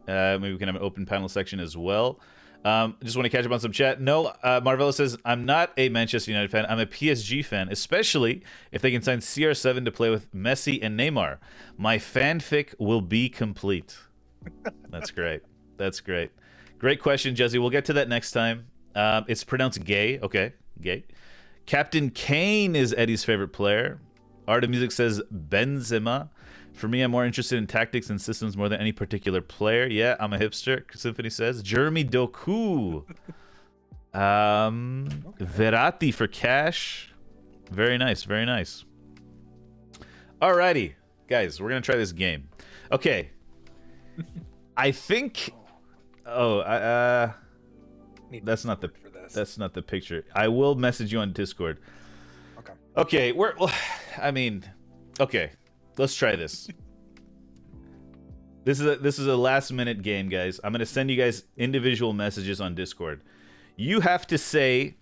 Maybe we can have an open panel section as well. Just want to catch up on some chat. No, Marvella says, I'm not a Manchester United fan. I'm a PSG fan, especially if they can sign CR7 to play with Messi and Neymar. My fanfic will be complete. That's great. Great question, Jesse. We'll get to that next time. It's pronounced gay. Okay, gay. Captain Kane is Eddie's favorite player. Art of Music says Benzema. For me, I'm more interested in tactics and systems more than any particular player. Yeah, I'm a hipster, Symphony says. Jeremy Doku. Verratti for cash. Very nice. Alrighty, guys, we're going to try this game. Okay. I think... that's not the picture. I will message you on Discord. Okay, okay. Let's try this. This is a last minute game, guys. I'm gonna send you guys individual messages on Discord. You have to say,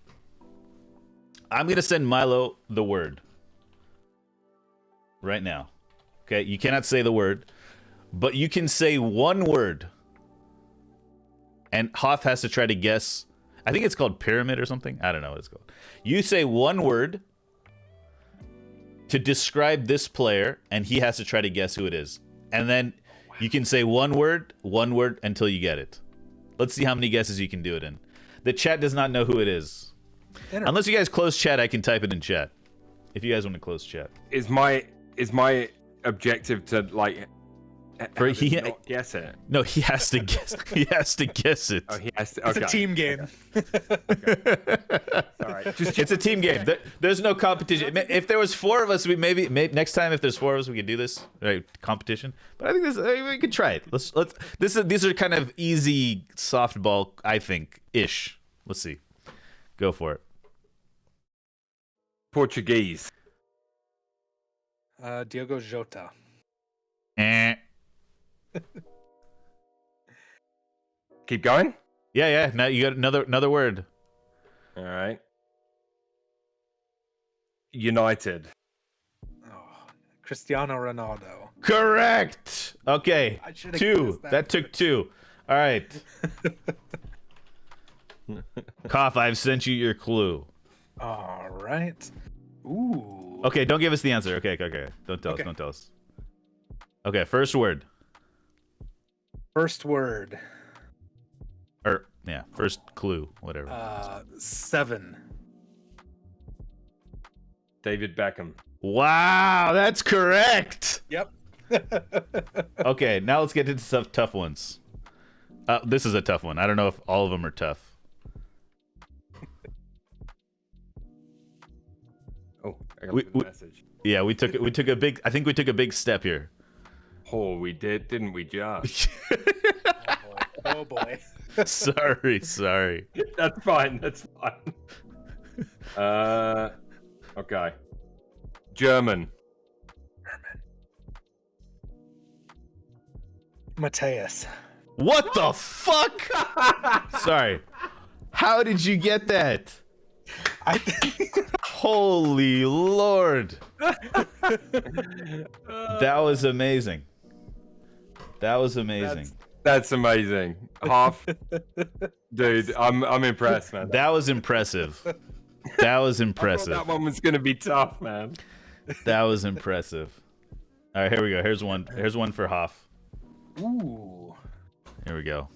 I'm gonna send Milo the word right now. Okay, you cannot say the word, but you can say one word, and Hoff has to try to guess. I think it's called pyramid or something. I don't know what it's called. You say one word to describe this player, and he has to try to guess who it is. And then you can say one word until you get it. Let's see how many guesses you can do it in. The chat does not know who it is. Unless you guys close chat, I can type it in chat. If you guys want to close chat. Is my objective to like not guess it? No, he has to guess. He has to guess it. Oh, he has to. Okay. It's a team game. Okay. All right. It's a team game. There's no competition. If there was four of us, we maybe next time if there's four of us, we could do this competition. But I think we could try it. These are kind of easy softball, I think ish. Let's see. Go for it. Portuguese. Diogo Jota. Keep going. Yeah. Now you got another word. All right. United. Oh, Cristiano Ronaldo. Correct. Okay. 2. That took 2. All right. Cough, I've sent you your clue. All right. Ooh. Okay, don't give us the answer. Okay. Don't tell us. Okay, first word. First word. Or yeah, first clue, whatever. 7. David Beckham. Wow, that's correct. Yep. Okay, now let's get into some tough ones. This is a tough one. I don't know if all of them are tough. Oh, I got We- the message. Yeah, we took a big. I think we took a big step here. Oh, we did, didn't we, Josh? Oh boy. Sorry. That's fine. That's fine. Okay. German. Mateus. What the fuck? Sorry. How did you get that? I think Holy Lord. That was amazing. That was amazing. That's amazing. Dude, I'm impressed, man. That was impressive. That was I thought impressive. that one was gonna be tough, man. That was impressive. All right, here we go. Here's one. Here's one for Hoff. Ooh. Here we go.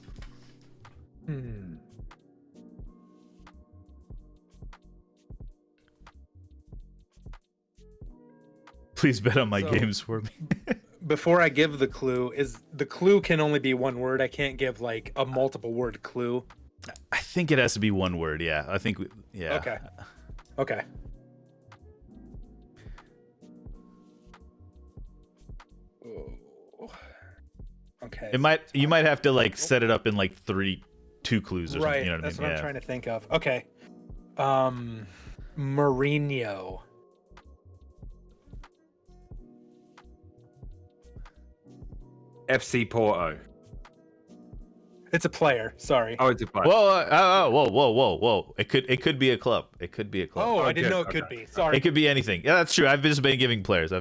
Please bet on my So- games for me. Before I give the clue, the clue can only be one word. I can't give like a multiple word clue. I think it has to be one word. Yeah, I think. Yeah. Okay. Okay. Oh. Okay. It might. You might have to like set it up in like two clues or something. Right. You know what That's I mean? what I'm trying to think of. Okay. Mourinho. FC Porto. It's a player. Sorry. Oh, it's a player. Whoa. It could be a club. It could be a club. Oh, I didn't know it okay. could be. Sorry. It could be anything. Yeah, that's true. I've just been giving players.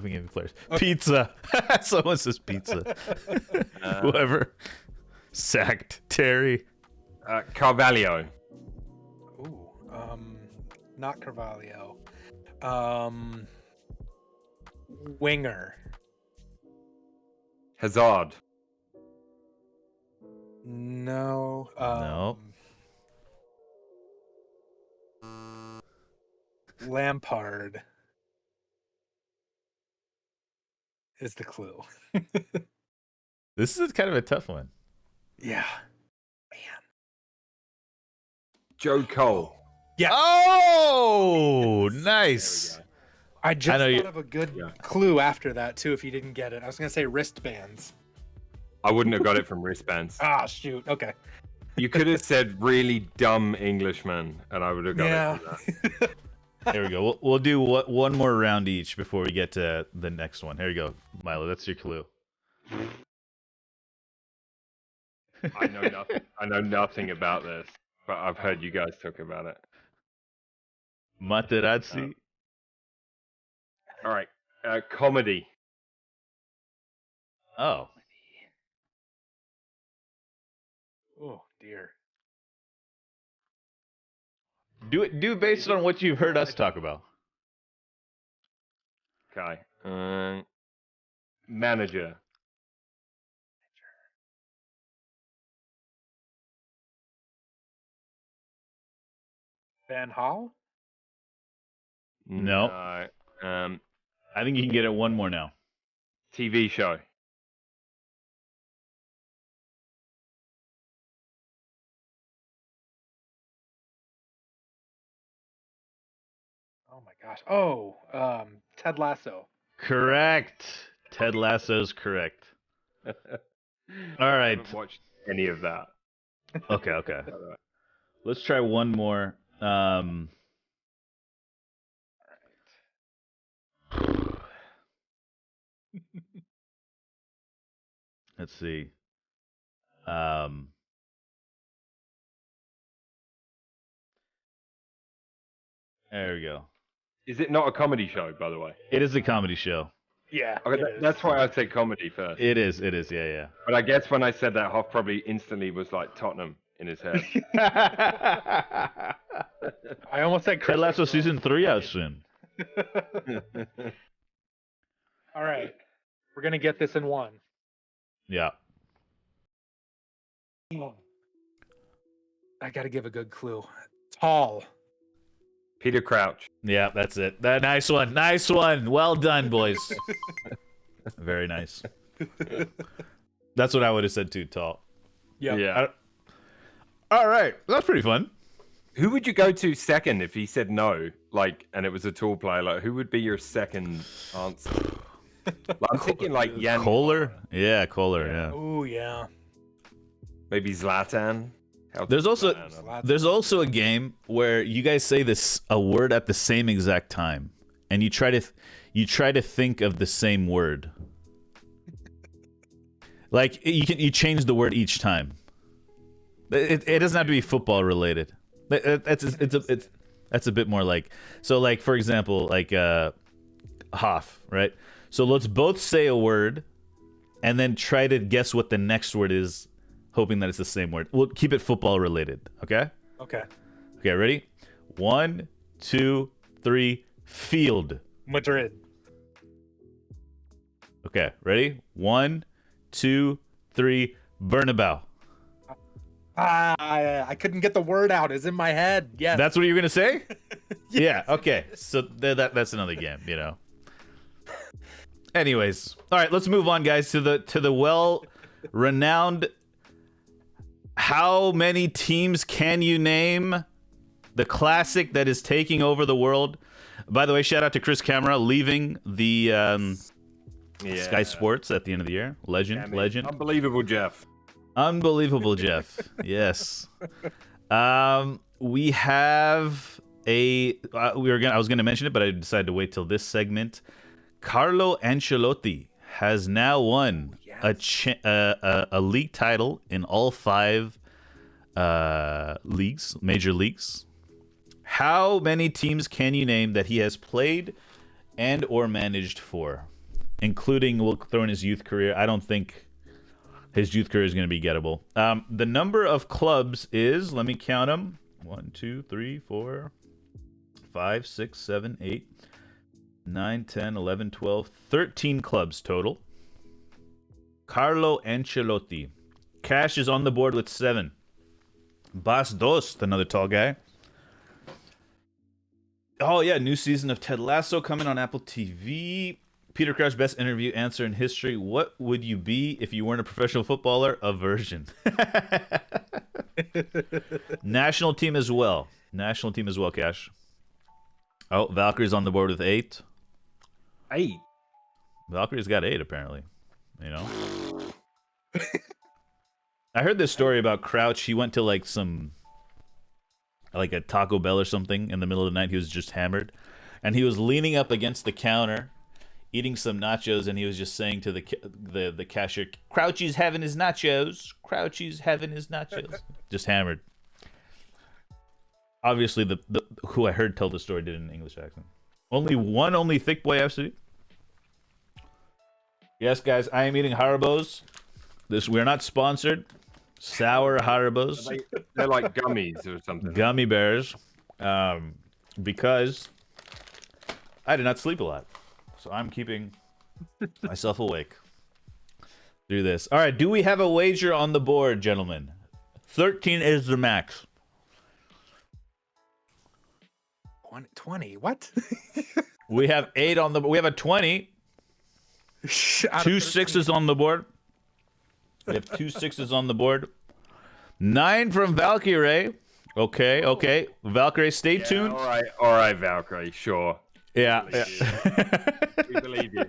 Pizza. Someone says pizza. Whoever. Sacked. Terry. Carvalho. Ooh. Not Carvalho. Winger. Hazard. No. No. Lampard is the clue. This is kind of a tough one. Yeah. Joe Cole. Yeah. Oh, There nice. we go. I just I know thought you- of a good Yeah. clue after that too. If you didn't get it, I was gonna say wristbands. I wouldn't have got it from wristbands. Ah, shoot. Okay. You could have said really dumb Englishman, and I would have got Yeah. it from that. There we go. We'll do one more round each before we get to the next one. Here you go, Milo. That's your clue. I know nothing. I know nothing about this, but I've heard you guys talk about it. Materazzi. All right. Comedy. Oh. Oh dear. Do it based on what you've heard us talk about. Okay. Manager. Van Hal. No. No. I think you can get it one more now. TV show. Oh my gosh. Oh, Ted Lasso. Correct. Ted Lasso's correct. All right. I haven't watched any of that. Okay. Let's try one more. Let's see. There we go. Is it not a comedy show, by the way? It is a comedy show. Yeah. Okay, it is. that's why I said comedy first. It is. Yeah. But I guess when I said that, Hoff probably instantly was like Tottenham in his head. Ted I almost said Lasso Christopher. season 3 out soon. All right. We're gonna get this in one. Yeah. I gotta give a good clue. Tall. Peter Crouch. Yeah, that's it. Nice one. Nice one. Well done, boys. Very nice. That's what I would have said too, tall. Yep. Yeah. All right. That's pretty fun. Who would you go to second if he said no? Like, and it was a tall player. Like, who would be your second answer? Like, I'm thinking like Jan Kohler? Yeah, Kohler, yeah. Oh yeah. maybe Zlatan. There's also a game where you guys say a word at the same exact time, and you try to think of the same word. Like you change the word each time. It doesn't have to be football related. That's a bit more like, so like for example, like Hoff, right? So let's both say a word and then try to guess what the next word is, hoping that it's the same word. We'll keep it football related, okay? Okay. Okay, ready? 1, 2, 3, field. Madrid. Okay, ready? 1, 2, 3, Bernabeu. I couldn't get the word out. It's in my head. Yes. That's what you're gonna say? Yes. Yeah. Okay. So that's another game, you know. Anyways, all right. Let's move on, guys, to the well-renowned. How many teams can you name? The classic that is taking over the world. By the way, shout out to Chris Camera leaving the Sky Sports at the end of the year. Legend. Unbelievable, Jeff. Unbelievable, Jeff. Yes. We have I was going to mention it, but I decided to wait till this segment. Carlo Ancelotti has now won a league title in all 5 leagues, major leagues. How many teams can you name that he has played and or managed for, including, we'll throw in his youth career? I don't think his youth career is going to be gettable. The number of clubs is, let me count them. 1, 2, 3, 4, 5, 6, 7, 8, 9, 10, 11, 12, 13 clubs total. Carlo Ancelotti. Cash is on the board with 7. Bas Dost, another tall guy. Oh, yeah, new season of Ted Lasso coming on Apple TV. Peter Crouch, best interview answer in history. What would you be if you weren't a professional footballer? A version. National team as well. Cash. Oh, Valkyrie's on the board with 8. 8? Valkyrie's got 8, apparently. You know? I heard this story about Crouch. He went to like a Taco Bell or something in the middle of the night. He was just hammered. And he was leaning up against the counter, eating some nachos, and he was just saying to the cashier, Crouchy's having his nachos. Crouchy's having his nachos. Just hammered. Obviously, the who I heard tell the story did an English accent. Only thick boy FC. Yes, guys, I am eating Haribos. We're not sponsored. Sour Haribos. They're like gummies or something. Gummy bears. Because I did not sleep a lot. So I'm keeping myself awake. Do this. All right, do we have a wager on the board, gentlemen? 13 is the max. 20. What? We have 8 on the. We have a 20. 2 6s on the board. We have 2 6s on the board. 9 from Valkyrie. Okay. Valkyrie, stay tuned. All right, Valkyrie. Sure. Yeah. We believe you.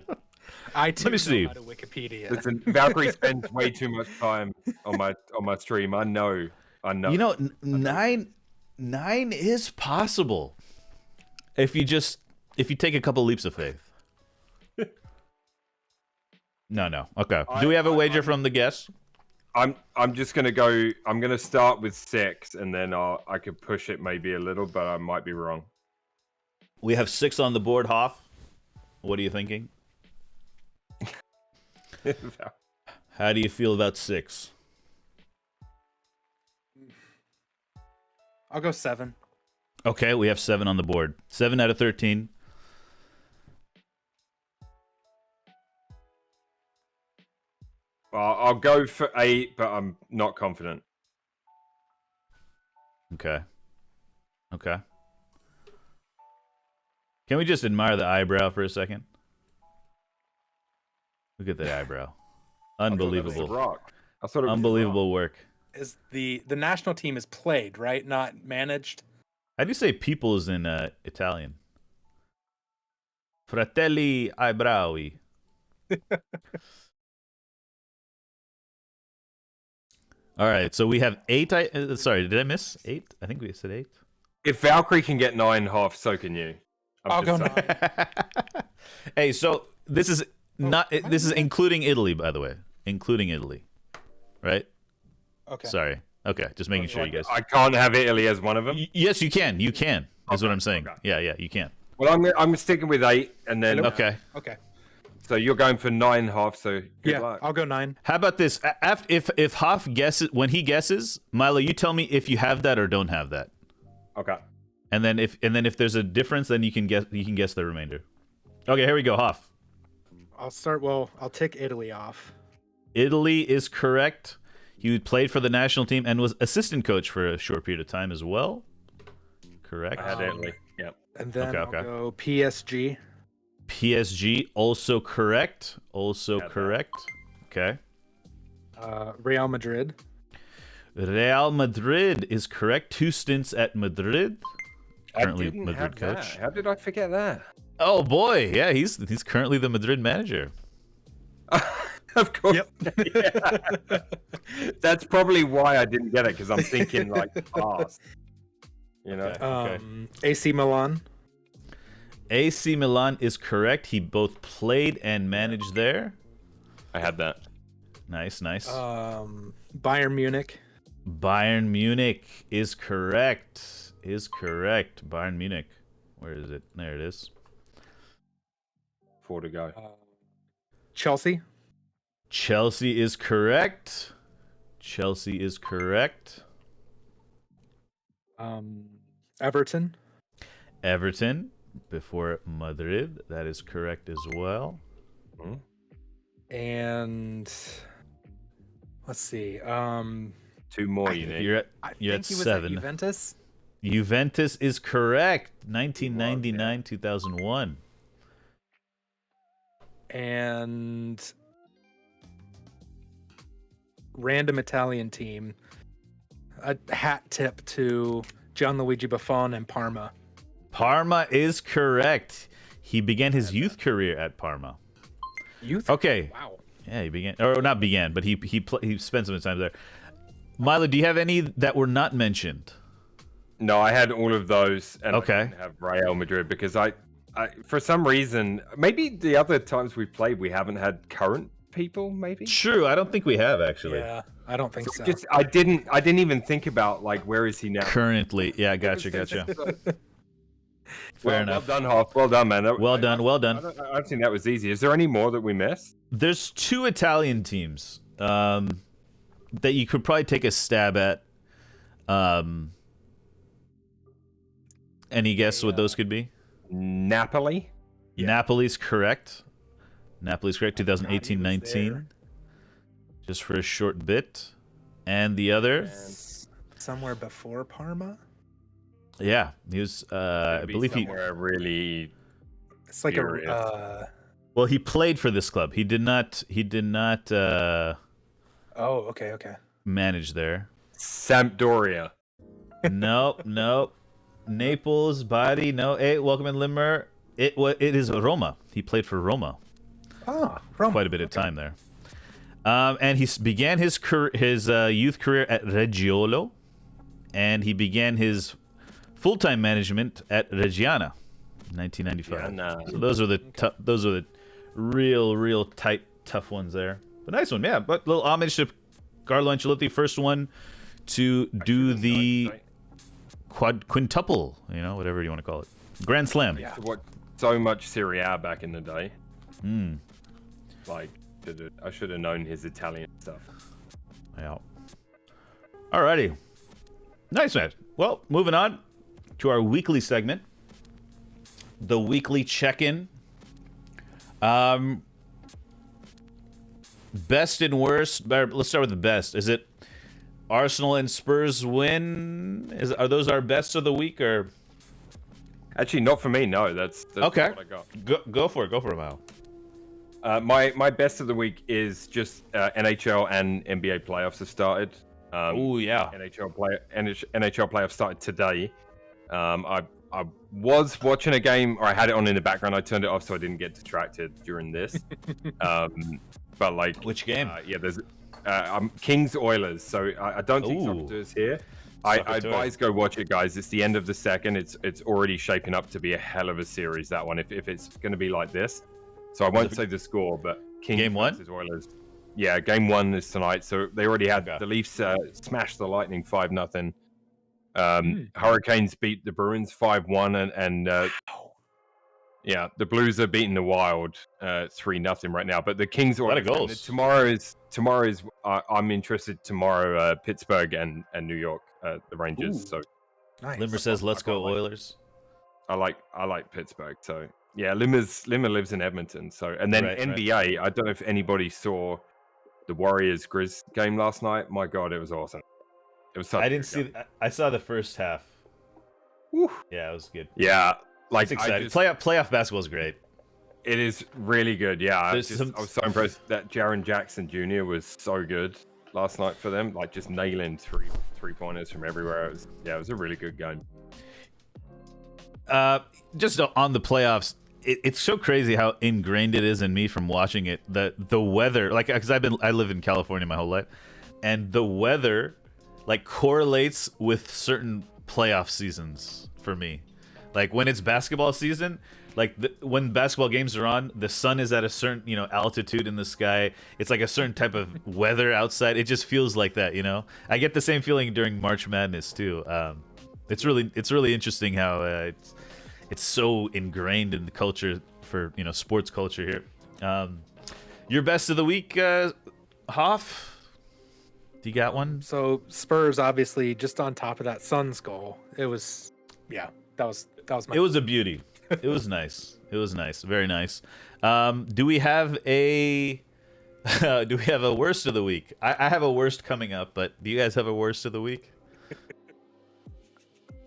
Let me see. Out of Wikipedia. Listen, Valkyrie spends way too much time on my stream. I know. You know, 9 is possible if you take a couple leaps of faith. No. Okay. Do we have a wager from the guests? I'm just gonna go. I'm gonna start with 6, and then I could push it maybe a little, but I might be wrong. We have 6 on the board, Hoff. What are you thinking? How do you feel about 6? I'll go 7. Okay, we have 7 on the board. 7 out of 13. I'll go for 8, but I'm not confident. Okay. Can we just admire the eyebrow for a second? Look at the eyebrow. Unbelievable. I thought it was Unbelievable work. Is the national team is played, right? Not managed. How do you say peoples in Italian? Fratelli eyebrowi. All right, so we have 8. Sorry, did I miss 8? I think we said 8. If Valkyrie can get 9.5, so can you. I'll go saying. 9. Hey, so this is not. This is including Italy, by the way. Including Italy, right? Okay. Sorry. Okay, just making sure you guys. I can't have Italy as one of them. Yes, you can. You can. Is what I'm saying. Okay. Yeah, you can. Well, I'm sticking with 8, and then Okay. Okay. So you're going for 9.5. So good luck. I'll go 9. How about this? If Hoff guesses when he guesses, Milo, you tell me if you have that or don't have that. Okay. And then if there's a difference, then you can guess the remainder. Okay, here we go, Hoff. I'll start. Well, I'll take Italy off. Italy is correct. He played for the national team and was assistant coach for a short period of time as well. Correct. I had Italy. Yep. And then Okay. I'll go PSG. PSG, also correct. Also Got that. correct. Okay. Real Madrid. Real Madrid is correct. 2 stints at Madrid. Currently I didn't Madrid have coach. that. How did I forget that? Oh boy, yeah, he's currently the Madrid manager. Of course. Yep. That's probably why I didn't get it, because I'm thinking like past. You know. Okay. AC Milan. AC Milan is correct. He both played and managed there. I had that. Nice. Bayern Munich. Bayern Munich is correct. Bayern Munich. Where is it? There it is. 4 to go. Chelsea. Chelsea is correct. Everton. Everton before Madrid. That is correct as well. And let's see. 2 more you need. You're at I think he was 7. at Juventus. Juventus is correct. 1999, 2001. And random Italian team. A hat tip to Gianluigi Buffon and Parma. Parma is correct. He began his youth career at Parma. Youth. Okay. Wow. Yeah, he began, or not began, but he spent some time there. Milo, do you have any that were not mentioned? No, I had all of those, and Okay. I didn't have Real Madrid because I, for some reason, maybe the other times we've played, we haven't had current people. Maybe. True, I don't think we have actually. Yeah, I don't think so. Just I didn't even think about like where is he now? Currently, yeah, gotcha. Fair enough. Well done, Hoff. Well done, man. Well done. I don't think that was easy. Is there any more that we missed? There's 2 Italian teams that you could probably take a stab at. Any guess what those could be? Napoli. Yeah. Napoli's correct. 2018-19. there. Just for a short bit. And the other? Somewhere before Parma. Yeah, he was. I believe he. somewhere really. It's like Furious. Well, he played for this club. He did not. Oh, okay. Manage there. Sampdoria. Nope. Naples, body. No. Hey, welcome in Limmer. It is Roma. He played for Roma. Oh, Roma. Quite a bit of time there. And he began his youth career at Reggiolo, and he began his full-time management at Reggiana, 1995. Yeah, So those are the real tight, tough ones there. But nice one, yeah. But little homage to Carlo Ancelotti, first one to do the quintuple, whatever you want to call it, Grand Slam. Yeah. What so much Serie A back in the day. Like, I should have known his Italian stuff. Yeah. Alrighty. Nice, man. Well, moving on to our weekly segment, the weekly check-in. Best and worst. Let's start with the best. Is it Arsenal and Spurs win? Are those our best of the week or? Actually, not for me. No, that's Okay. what I got. Go for it. Go for it, Mal. My best of the week is just NHL and NBA playoffs have started. Oh yeah. NHL playoffs started today. I was watching a game, or I had it on in the background. I turned it off so I didn't get distracted during this. But like, Which game? There's Kings Oilers. So I don't think Soccer is here. I advise go watch it, guys. It's the end of the second. It's already shaping up to be a hell of a series, that one. If it's going to be like this, so I won't say the score, but Kings Game 1 versus Oilers. Yeah, game 1 is tonight. So they already had the Leafs smash the Lightning 5-0. Hurricanes beat the Bruins 5-1, and the Blues are beating the Wild 3-0 right now. But the Kings a lot of goals. Tomorrow is I'm interested tomorrow. Pittsburgh and New York, the Rangers. Ooh. So Nice. Limmer says, "Let's go Oilers." I like Pittsburgh. So yeah, Limmer lives in Edmonton. So and then NBA. I don't know if anybody saw the Warriors Grizz game last night. My God, it was awesome. It was. I didn't see. I saw the first half. Woo. Yeah, it was good. Yeah, like It's exciting. Playoff basketball is great. It is really good. Yeah, I was Some- so impressed that Jaren Jackson Jr. was so good last night for them. Like just nailing three pointers from everywhere. It was a really good game. Just on the playoffs, it's so crazy how ingrained it is in me from watching it. The weather, like, because I live in California my whole life, and the weather like correlates with certain playoff seasons for me. Like when it's basketball season, like when basketball games are on, the sun is at a certain altitude in the sky. It's like a certain type of weather outside. It just feels like that. I get the same feeling during March Madness too. It's really interesting how it's so ingrained in the culture for sports culture here. Your best of the week, Hoff? Do you got one? So Spurs, obviously, just on top of that Suns goal. It was, that was my. It was a beauty. It was nice. It was nice. Very nice. Do we have a worst of the week? I have a worst coming up, but do you guys have a worst of the week?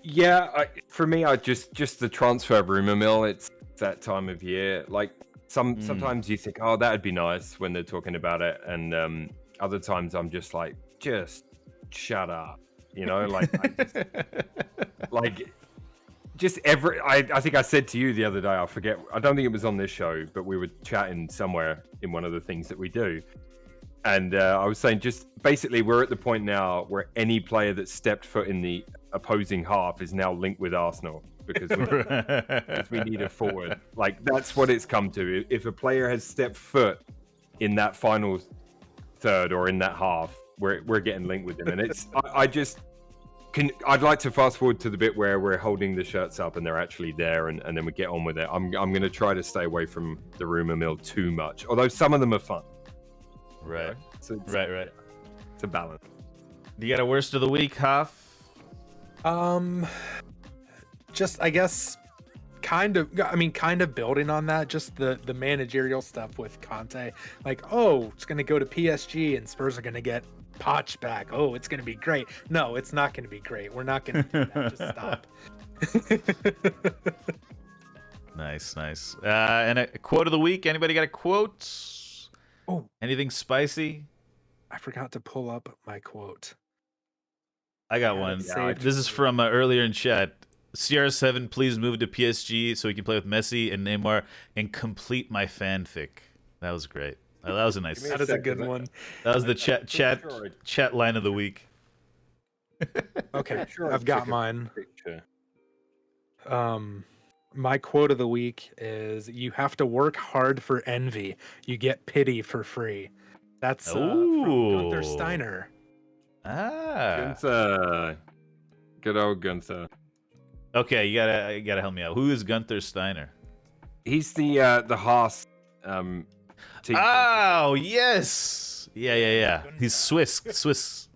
Yeah, for me, I just the transfer rumor mill. It's that time of year. Like sometimes you think, oh, that'd be nice when they're talking about it, and other times I'm just like, just shut up, like, I think I said to you the other day, I forget, I don't think it was on this show, but we were chatting somewhere in one of the things that we do. And I was saying, just basically, we're at the point now where any player that stepped foot in the opposing half is now linked with Arsenal because we need a forward. Like, that's what it's come to. If a player has stepped foot in that final third or in that half, we're getting linked with them. And it's, I'd like to fast forward to the bit where we're holding the shirts up and they're actually there, and then we get on with it. I'm going to try to stay away from the rumor mill too much, although some of them are fun. Right. So Right. It's a balance. Do you got a worst of the week, Hoff? Just, I guess, kind of building on that, just the managerial stuff with Conte. Like, oh, it's going to go to PSG and Spurs are going to get Poch back. Oh, it's going to be great. No, it's not going to be great. We're not going to do that. Just stop. Nice. And a quote of the week. Anybody got a quote? Oh, anything spicy? I forgot to pull up my quote. I got one. Saved. This is from earlier in chat. CR7, please move to PSG so we can play with Messi and Neymar and complete my fanfic. That was great. That was a nice. That is a good one. That was the chat line of the week. Okay, I've got mine. My quote of the week is, "You have to work hard for envy. You get pity for free." That's from Gunther Steiner. Gunther. Good old Gunther. Okay, you gotta help me out. Who is Gunther Steiner? He's the Haas team. Oh yes, yeah. He's Swiss.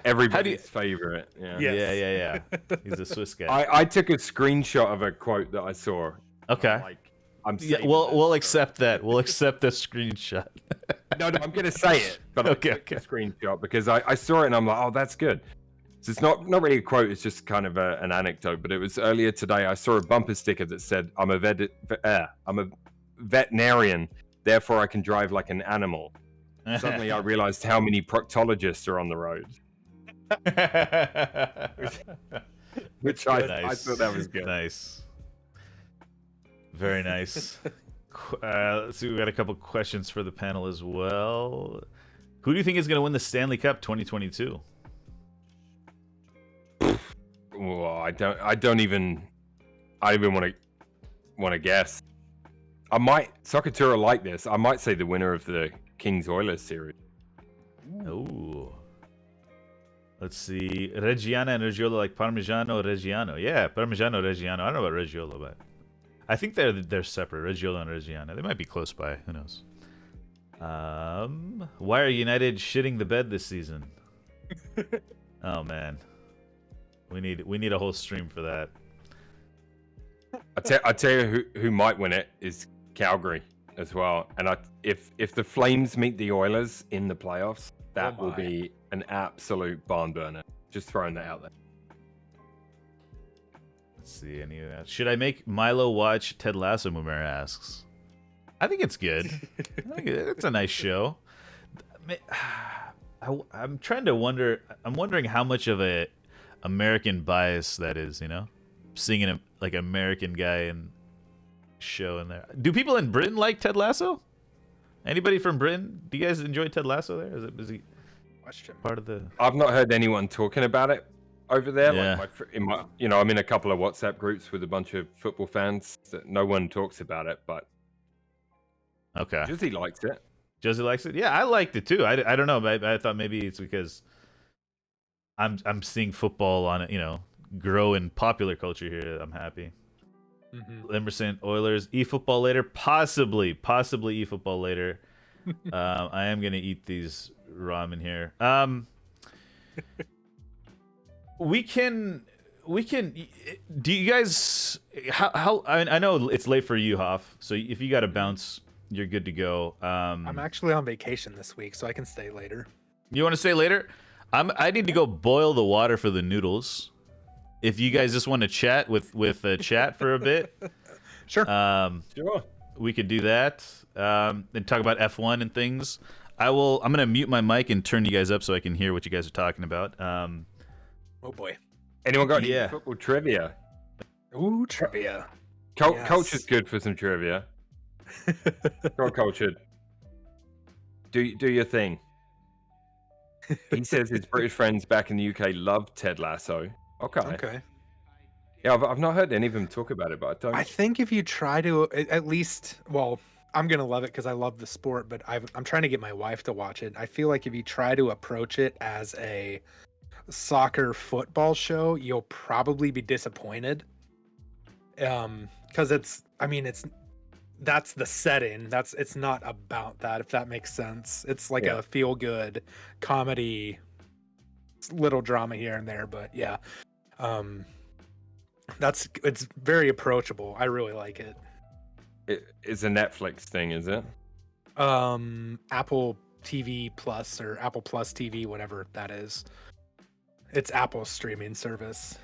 Everybody's favorite. Yeah. Yeah. He's a Swiss guy. I took a screenshot of a quote that I saw. Okay. I'm we'll accept that. We'll accept the screenshot. No, I'm going to say it, but Okay, I took a screenshot because I saw it and I'm like, oh, that's good. So it's not really a quote, it's just kind of an anecdote, but it was earlier today. I saw a bumper sticker that said, I'm a veterinarian, therefore I can drive like an animal. Suddenly I realized how many proctologists are on the road. Which I thought that was good. Nice. Very nice. Let's see, we got a couple questions for the panel as well. Who do you think is going to win the Stanley Cup 2022? Well, I don't even want to guess. I might Soccer like this. I might say the winner of the Kings Oilers series. Oh. Let's see. Reggiana and Reggiolo, like Parmigiano Reggiano. Yeah, Parmigiano Reggiano. I don't know about Reggiolo, but I think they're separate. Reggiolo and Reggiana. They might be close by. Who knows? Why are United shitting the bed this season? Oh man, we need a whole stream for that. I tell you who might win it is Calgary as well. And if the Flames meet the Oilers in the playoffs, that will be an absolute barn burner. Just throwing that out there. Let's see any of that. Should I make Milo watch Ted Lasso? Mumera asks. I think it's good. I think it's a nice show. I'm trying to wonder. I'm wondering how much of a American bias that is. You know, seeing an like American guy in show in there. Do people in Britain like Ted Lasso? Anybody from Britain? Do you guys enjoy Ted Lasso? There is he part of the? I've not heard anyone talking about it over there. Yeah. Like I'm in a couple of WhatsApp groups with a bunch of football fans that no one talks about it, but okay, Josie likes it. Josie likes it. Yeah, I liked it too. I don't know. I thought maybe it's because I'm seeing football on it. You know, grow in popular culture here. I'm happy. Emerson Oilers eFootball later, possibly eFootball later. I am gonna eat these ramen here. We can. Do you guys? How? I know it's late for you, Hoff. So if you got to bounce, you're good to go. I'm actually on vacation this week, so I can stay later. You want to stay later? I need to go boil the water for the noodles. If you guys just want to chat with chat for a bit, Sure. Sure. We could do that. And talk about F1 and things. I'm gonna mute my mic and turn you guys up so I can hear what you guys are talking about. Oh boy. Anyone got any football trivia? Ooh, trivia. Culture's good for some trivia. Go Cultured. Do your thing. He says his British friends back in the UK love Ted Lasso. Okay. Yeah, I've not heard any of them talk about it, but I think if you try to at least, well, I'm gonna love it because I love the sport, but I'm trying to get my wife to watch it. I feel like if you try to approach it as a soccer football show, you'll probably be disappointed. Because that's the setting. It's not about that, if that makes sense. It's like a feel good comedy, little drama here and there, but yeah. It's very approachable. I really like it. It's a Netflix thing, is it? Apple TV Plus or Apple Plus TV, whatever that is. It's Apple's streaming service.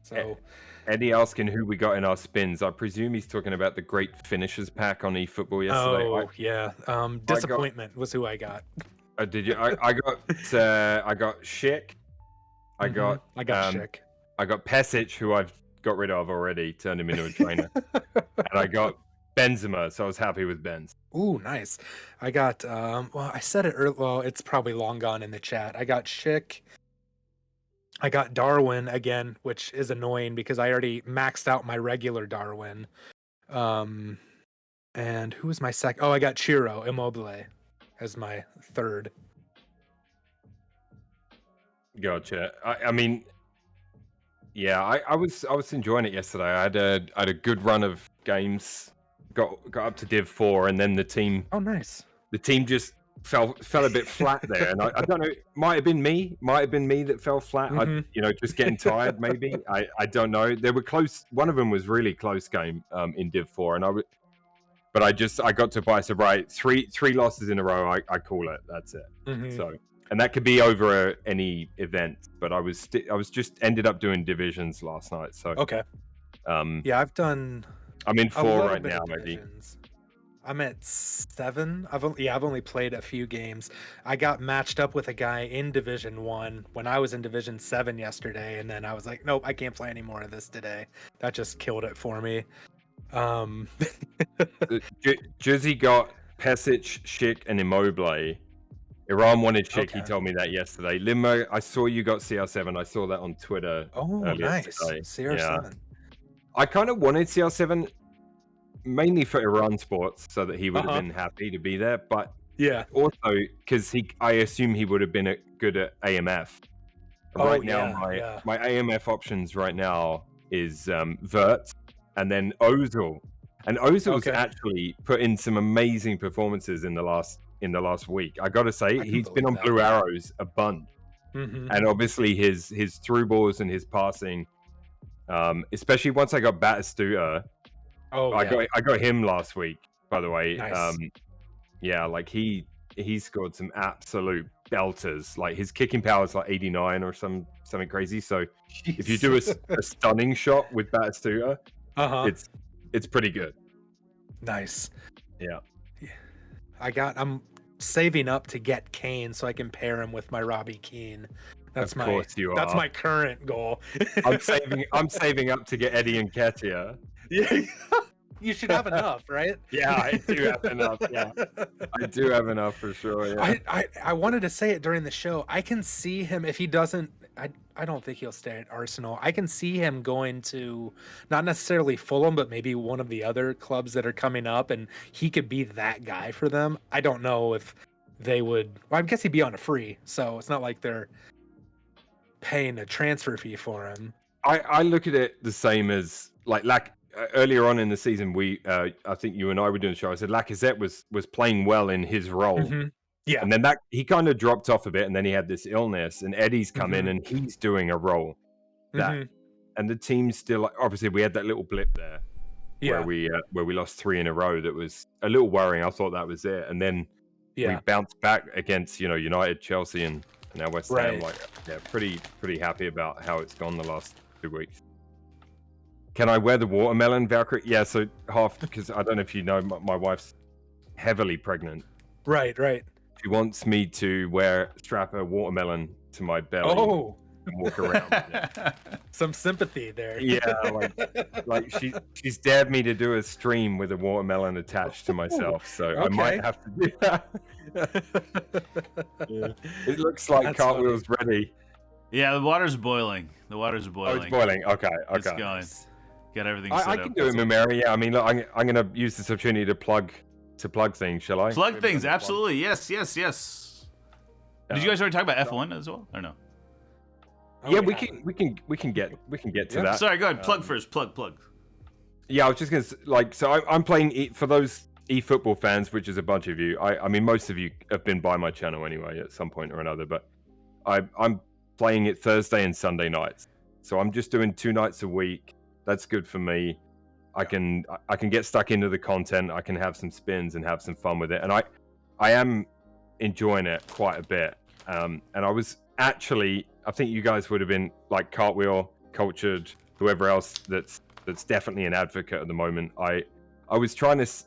So Eddie asking who we got in our spins. I presume he's talking about the Great Finishers pack on eFootball yesterday. Oh, yeah. Disappointment was who I got. Did you? I got Schick. I got Schick. I got Pesic, who I've got rid of already, turned him into a trainer. And I got Benzema, so I was happy with Benz. Ooh, nice. I got, well, I said it earlier. Well, it's probably long gone in the chat. I got Schick. I got Darwin again, which is annoying because I already maxed out my regular Darwin. And who was my second? Oh, I got Chiro Immobile as my third. Gotcha. I mean, yeah, I was enjoying it yesterday. I had a good run of games. Got up to Div 4, and then the team. Oh, nice. The team just fell a bit flat there, and I don't know. Might have been me that fell flat. Just getting tired. Maybe I don't know. They were close. One of them was really close game in Div 4, and but I got to buy some three losses in a row. I call it. That's it. Mhm. So, and that could be over any event, but I was just ended up doing divisions last night. So Okay. Yeah, I've done I'm in a 4 little right bit now, of maybe. divisions. I'm at 7. I've only played a few games. I got matched up with a guy in Division 1 when I was in Division 7 yesterday, and then I was like, nope, I can't play any more of this today. That just killed it for me. Jersey got Pesic, Schick, and Immobile. Iran wanted Schick. Okay. He told me that yesterday. Limo, I saw you got CR7. I saw that on Twitter. Oh, earlier nice. today. CR7. Yeah. I kind of wanted CR7 mainly for Iran Sports so that he would have been happy to be there, but Yeah. also because I assume he would have been good at AMF. Right now, my AMF options right now is Vert and then Ozil. And Ozil's actually put in some amazing performances in the last week. I got to say, he's been on Blue Arrows a bunch. Mm-hmm. And obviously his through balls and his passing, especially once I got Batistuta. I got him last week, by the way. Nice. Yeah, like he scored some absolute belters. Like his kicking power is like 89 or something crazy. So if you do a stunning shot with Batistuta, it's pretty good. Nice. Yeah. I'm saving up to get Kane so I can pair him with my Robbie Keane. That's my current goal. I'm saving up to get Eddie Nketiah. Yeah. You should have enough, right? Yeah, I do have enough. Yeah, I do have enough for sure. Yeah. I wanted to say it during the show. I can see him if he doesn't. I don't think he'll stay at Arsenal. I can see him going to not necessarily Fulham, but maybe one of the other clubs that are coming up, and he could be that guy for them. I don't know if they would. Well, I guess he'd be on a free, so it's not like they're paying a transfer fee for him. I look at it the same as like earlier on in the season, I think you and I were doing the show. I said Lacazette was playing well in his role. Mm-hmm. Yeah. And then he kind of dropped off a bit, and then he had this illness, and Eddie's come in and he's doing a role and the team's still obviously we had that little blip there where we lost 3 in a row. That was a little worrying. I thought that was it. And then we bounced back against, United, Chelsea and now West Ham. Pretty happy about how it's gone the last 2 weeks. Can I wear the watermelon, Valkyrie? Yeah, so because I don't know if you know, my wife's heavily pregnant. Right. She wants me to strap a watermelon to my belly and walk around with it. Some sympathy there. Yeah, like she's dared me to do a stream with a watermelon attached to myself, so I might have to do that. It looks like Cartwheel's ready. Yeah, the water's boiling. Oh, it's boiling. Okay. It's going. Got everything set up. I can do it, Mamari. Yeah, I mean, look, I'm going to use this opportunity to plug things, shall I? Plug things, absolutely. Yes. Did you guys already talk about F1 as well, or no? Yeah, we can get to that. Sorry, go ahead. Plug first. Plug. Yeah, I was just going to so I'm playing for those eFootball fans, which is a bunch of you. I mean, most of you have been by my channel anyway at some point or another, but I'm playing it Thursday and Sunday nights. So I'm just doing 2 nights a week. That's good for me. I can get stuck into the content. I can have some spins and have some fun with it. And I am enjoying it quite a bit. And I was actually, I think you guys would have been like Cartwheel, Cultured, whoever else that's definitely an advocate at the moment. I was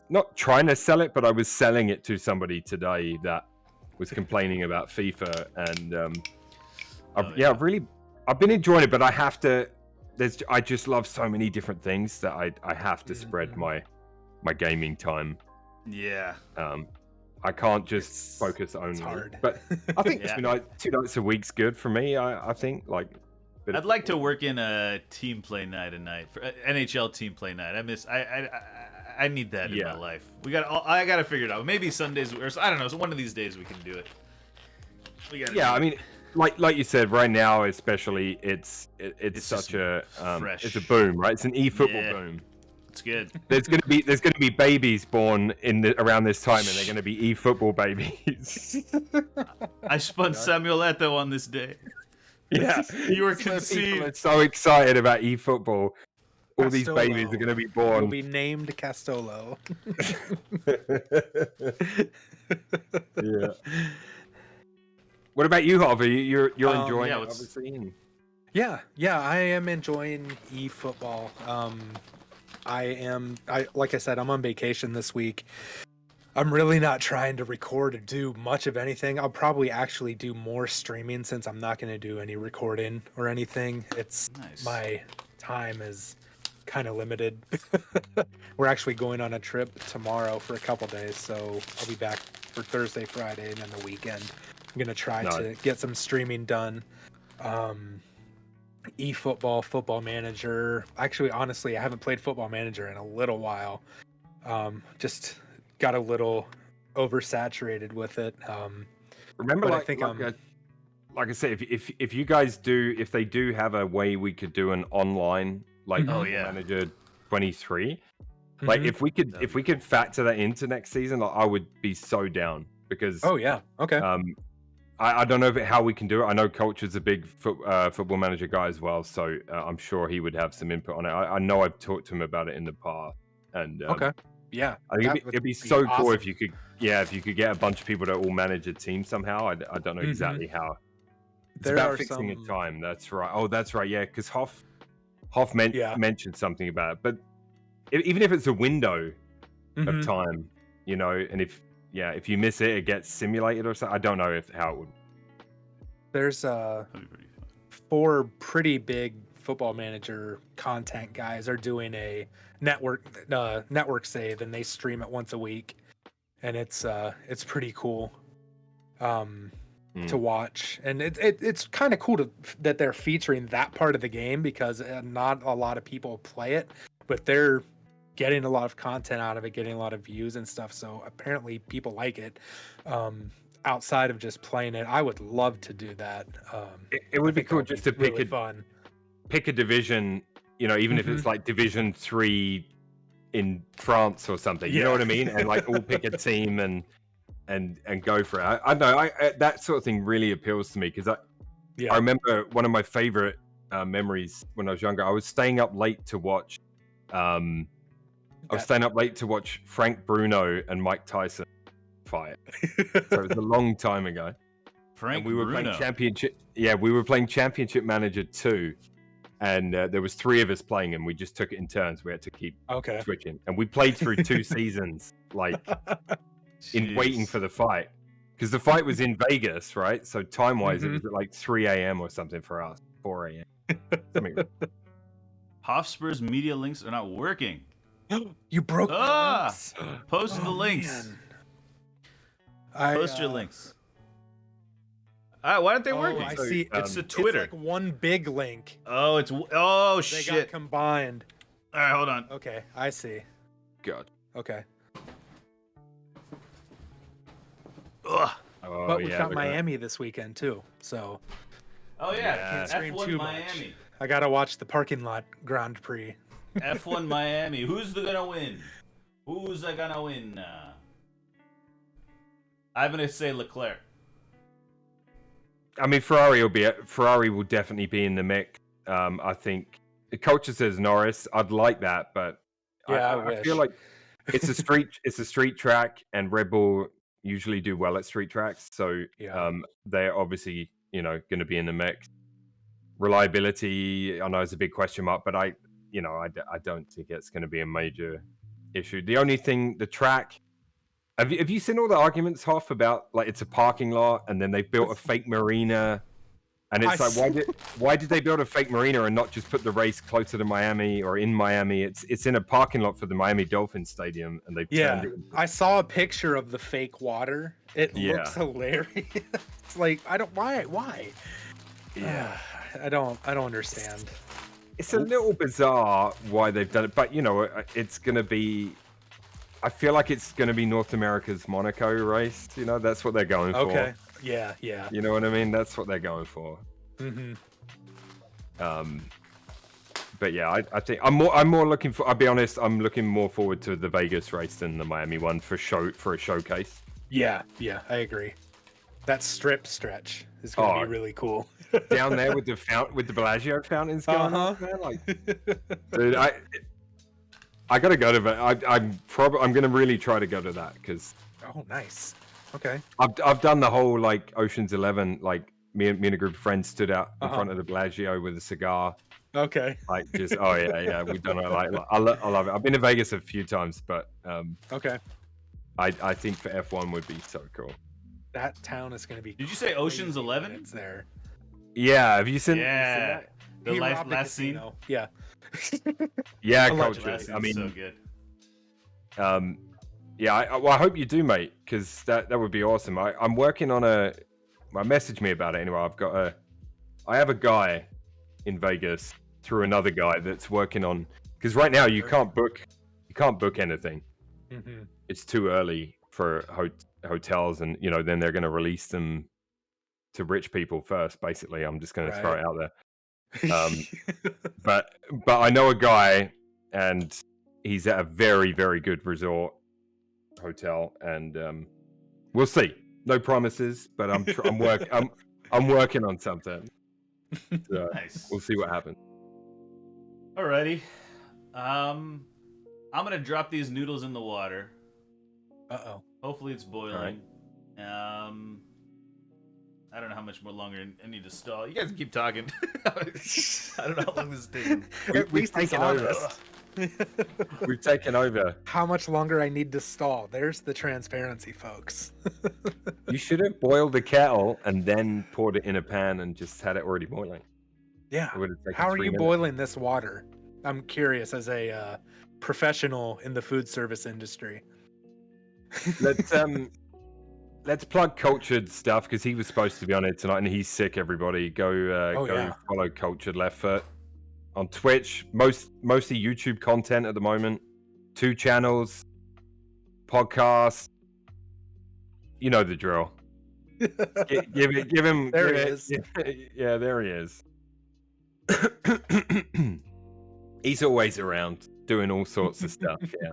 not trying to sell it, but I was selling it to somebody today that was complaining about FIFA. And I've been enjoying it, but I have to. I just love so many different things that I have to spread my gaming time. Yeah. I can't just focus only. It's hard. But I think 2 nights a week's good for me. I think I'd like to work in a team play night a night for NHL team play night. I need that in my life. I got to figure it out. Maybe Sundays or I don't know. So one of these days we can do it. I mean. Like you said, right now especially, it's such a fresh. It's a boom, right? It's an eFootball boom. It's good. There's gonna be babies born around this time, and they're gonna be eFootball babies. I spun Samuel Eto'o on this day. Yeah, you were conceived. People are so excited about eFootball. all these babies are going to be born. Will be named Castolo. Yeah. What about you, Harvey? You're enjoying yeah, it, obviously. Yeah, I am enjoying eFootball. Like I said, I'm on vacation this week. I'm really not trying to record or do much of anything. I'll probably actually do more streaming since I'm not going to do any recording or anything. It's Nice. My time is kind of limited. We're actually going on a trip tomorrow for a couple days, so I'll be back for Thursday, Friday, and then the weekend. I'm going to try to get some streaming done. eFootball, Football Manager. Actually, honestly, I haven't played Football Manager in a little while. Just got a little oversaturated with it. Remember, I think like I said, if you guys if they do have a way we could do an online Football Manager 23, like if we could factor that into next season, I would be so down because okay. I don't know how we can do it. I know Coach is a big Football Manager guy as well, so I'm sure he would have some input on it. I know I've talked to him about it in the past, and okay. Yeah, I think it'd be so cool if you could get a bunch of people to all manage a team somehow. I don't know exactly how. It's about fixing a time. That's right. Oh, that's right. Yeah, because Hoff mentioned something about it. But even if it's a window of time, and if you miss it, it gets simulated or something. I don't know how it would. There's 4 pretty big Football Manager content guys are doing a network save, and they stream it once a week, and it's pretty cool to watch, and it's kind of cool that they're featuring that part of the game because not a lot of people play it, but they're getting a lot of content out of it, getting a lot of views and stuff. So apparently people like it. Outside of just playing it, I would love to do that. It would be cool just to pick pick a division, even if it's like Division 3 in France or something. You know what I mean? And like all pick a team and go for it. I know that sort of thing really appeals to me because I remember one of my favorite memories when I was younger. I was staying up late to watch. Frank Bruno and Mike Tyson fight. So it was a long time ago. Frank and we were Bruno. playing championship. Yeah, we were playing Championship Manager 2, and there was 3 of us playing, and we just took it in turns. We had to keep switching, and we played through 2 seasons, like in waiting for the fight, because the fight was in Vegas, right? So time-wise, it was at like 3 a.m. or something for us, 4 a.m. HoffSpur's media links are not working. You broke the links. Post the links. Post your links. Why aren't they working? I see. It's the Twitter. It's like one big link. Oh, they shit. got combined. All right, hold on. Okay, I see. God. Okay. Ugh. But we've got Miami this weekend too, so. Oh yeah, can't scream F1 too Miami. much. I gotta watch the parking lot Grand Prix. F1 Miami. Who's gonna win? I'm gonna say Leclerc. I mean, Ferrari will definitely be in the mix. I think the culture says Norris. I'd like that, but I feel like it's a street track, and Red Bull usually do well at street tracks. So they're obviously going to be in the mix. Reliability, I know, is a big question mark, but I don't think it's going to be a major issue. The only thing, the track. Have you seen all the arguments, Hoff, about like it's a parking lot and then they've built a fake marina, and it's why did they build a fake marina and not just put the race closer to Miami or in Miami? It's in a parking lot for the Miami Dolphins Stadium, and they've turned it. I saw a picture of the fake water. It looks hilarious. It's like why? Yeah, I don't understand. It's a little bizarre why they've done it, but it's gonna be. I feel like it's going to be North America's Monaco race. That's what they're going for. Okay. Yeah. You know what I mean? That's what they're going for. But yeah, I think I'm more looking for. I'll be honest. I'm looking more forward to the Vegas race than the Miami one for a showcase. Yeah. I agree. That strip stretch is going to be really cool. Down there with the Bellagio fountains going on, man. Like, dude, I gotta go to that. I'm gonna really try to go to that because. Oh, nice. Okay. I've done the whole like Ocean's 11. Like me and a group of friends stood out in front of the Bellagio with a cigar. Okay. Like just we've done it. Like I love it. I've been to Vegas a few times, but okay. I think for F1 would be so cool. That town is going to be. Did you say Ocean's 11? It's there. Yeah. Have you seen? Yeah. The He robbed a last scene. casino. Yeah. Yeah, Allegedly. culture. I mean, so good. Yeah. I hope you do, mate, because that would be awesome. I'm working on message me about it anyway. I have a guy in Vegas through another guy that's working on, because right now you can't book anything. Mm-hmm. It's too early for hotels, and then they're going to release them to rich people first. Basically, I'm just going to throw it out there. But I know a guy, and he's at a very, very good resort hotel, and we'll see. No promises, but I'm working on something. So Nice. We'll see what happens. Alrighty. I'm gonna drop these noodles in the water. Uh-oh. Hopefully it's boiling. Alright. I don't know how much more longer I need to stall. You guys keep talking. I don't know how long this is taking. At least he's taken over. honest. We've taken over. How much longer I need to stall? There's the transparency, folks. You should have boiled the kettle and then poured it in a pan and just had it already boiling. Yeah. It would have taken How are 3 you minutes. boiling this water? I'm curious as a professional in the food service industry. Let's plug Cultured stuff because he was supposed to be on it tonight and he's sick. Everybody, go follow Cultured Left Foot on Twitch. Mostly YouTube content at the moment. 2 channels, podcasts. You know the drill. Give him. There he is. Yeah, there he is. He's always around doing all sorts of stuff. Yeah,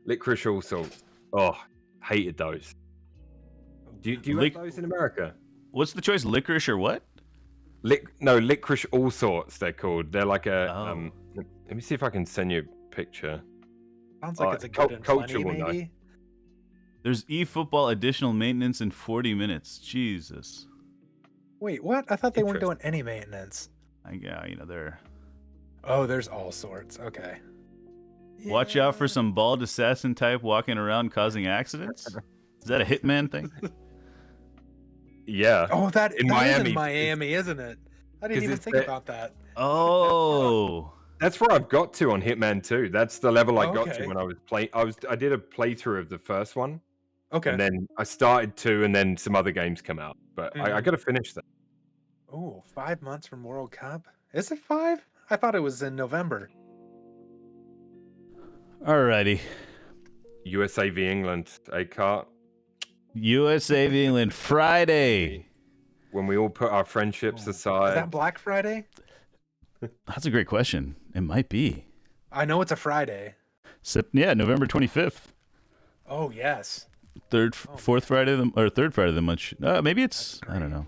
licorice all sorts. Oh, hated those. Do you like those in America? What's the choice? Licorice or what? Licorice all sorts. They're called. They're like a. Oh. Let me see if I can send you a picture. Sounds like it's a good and Culture funny, will know. maybe. There's eFootball additional maintenance in 40 minutes. Jesus. Wait, what? I thought they weren't doing any maintenance. Yeah, they're. Oh, there's all sorts. Okay. Watch out for some bald assassin type walking around causing accidents. Is that a Hitman thing? Yeah. Oh, that In is Miami. in Miami, isn't it? I didn't 'Cause even it's think the- about that. Oh. That's where I've got to on Hitman 2. That's the level I got Okay. to when I was playing. I did a playthrough of the first one, Okay. and then I started 2, and then some other games come out. But I got to finish that. Oh, 5 months from World Cup. Is it 5? I thought it was in November. Alrighty. USA v England, Cart. USA v England Friday. When we all put our friendships Is aside. that Black Friday? That's a great question. It might be. I know it's a Friday. November 25th. Oh, yes. Third Friday of the month. Maybe it's, I don't know.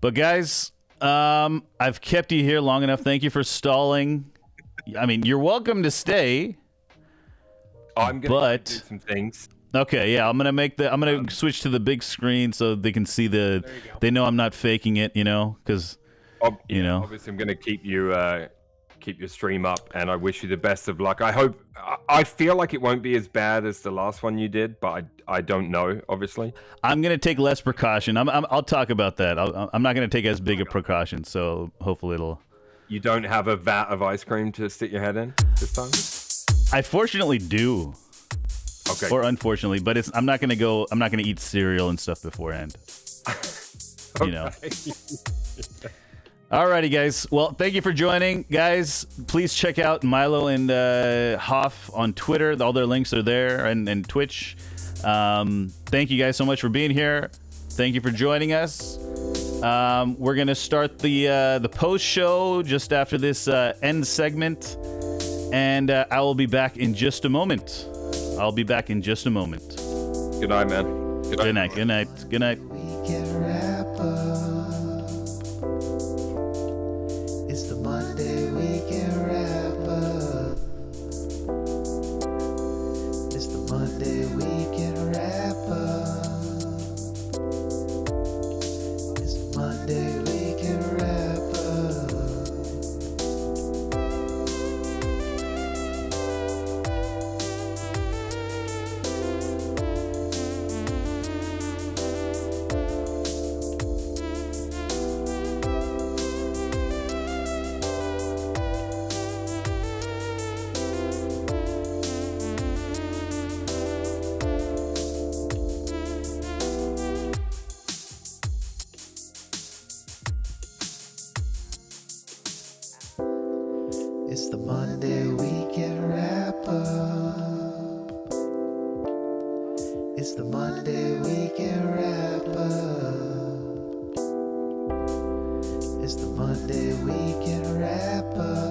But guys, I've kept you here long enough. Thank you for stalling. I mean, you're welcome to stay. I'm gonna do some things. Okay, yeah, I'm gonna switch to the big screen so they can see There you go. they know I'm not faking it, because Obviously, I'm gonna keep your stream up, and I wish you the best of luck. I feel like it won't be as bad as the last one you did, but I don't know. Obviously, I'm gonna take less precaution. I'll talk about that. I'm not gonna take as big a precaution, so hopefully it'll. you don't have a vat of ice cream to stick your head in this time. I fortunately do. Okay. Or unfortunately, but I'm not gonna eat cereal and stuff beforehand. You know. Alrighty, guys. Well, thank you for joining, guys. Please check out Milo and Hoff on Twitter. All their links are there, and Twitch. Thank you guys so much for being here. Thank you for joining us. We're gonna start the post show just after this end segment, and I will be back in just a moment. Good night, man. Good night. Good night. Good night. Weekend wrap up. It's the Monday weekend wrap up. It's the Monday weekend wrap up. It's the Monday weekend wrap up. It's the Monday weekend wrap up. It's the Monday weekend wrap up. It's the Monday weekend wrap up.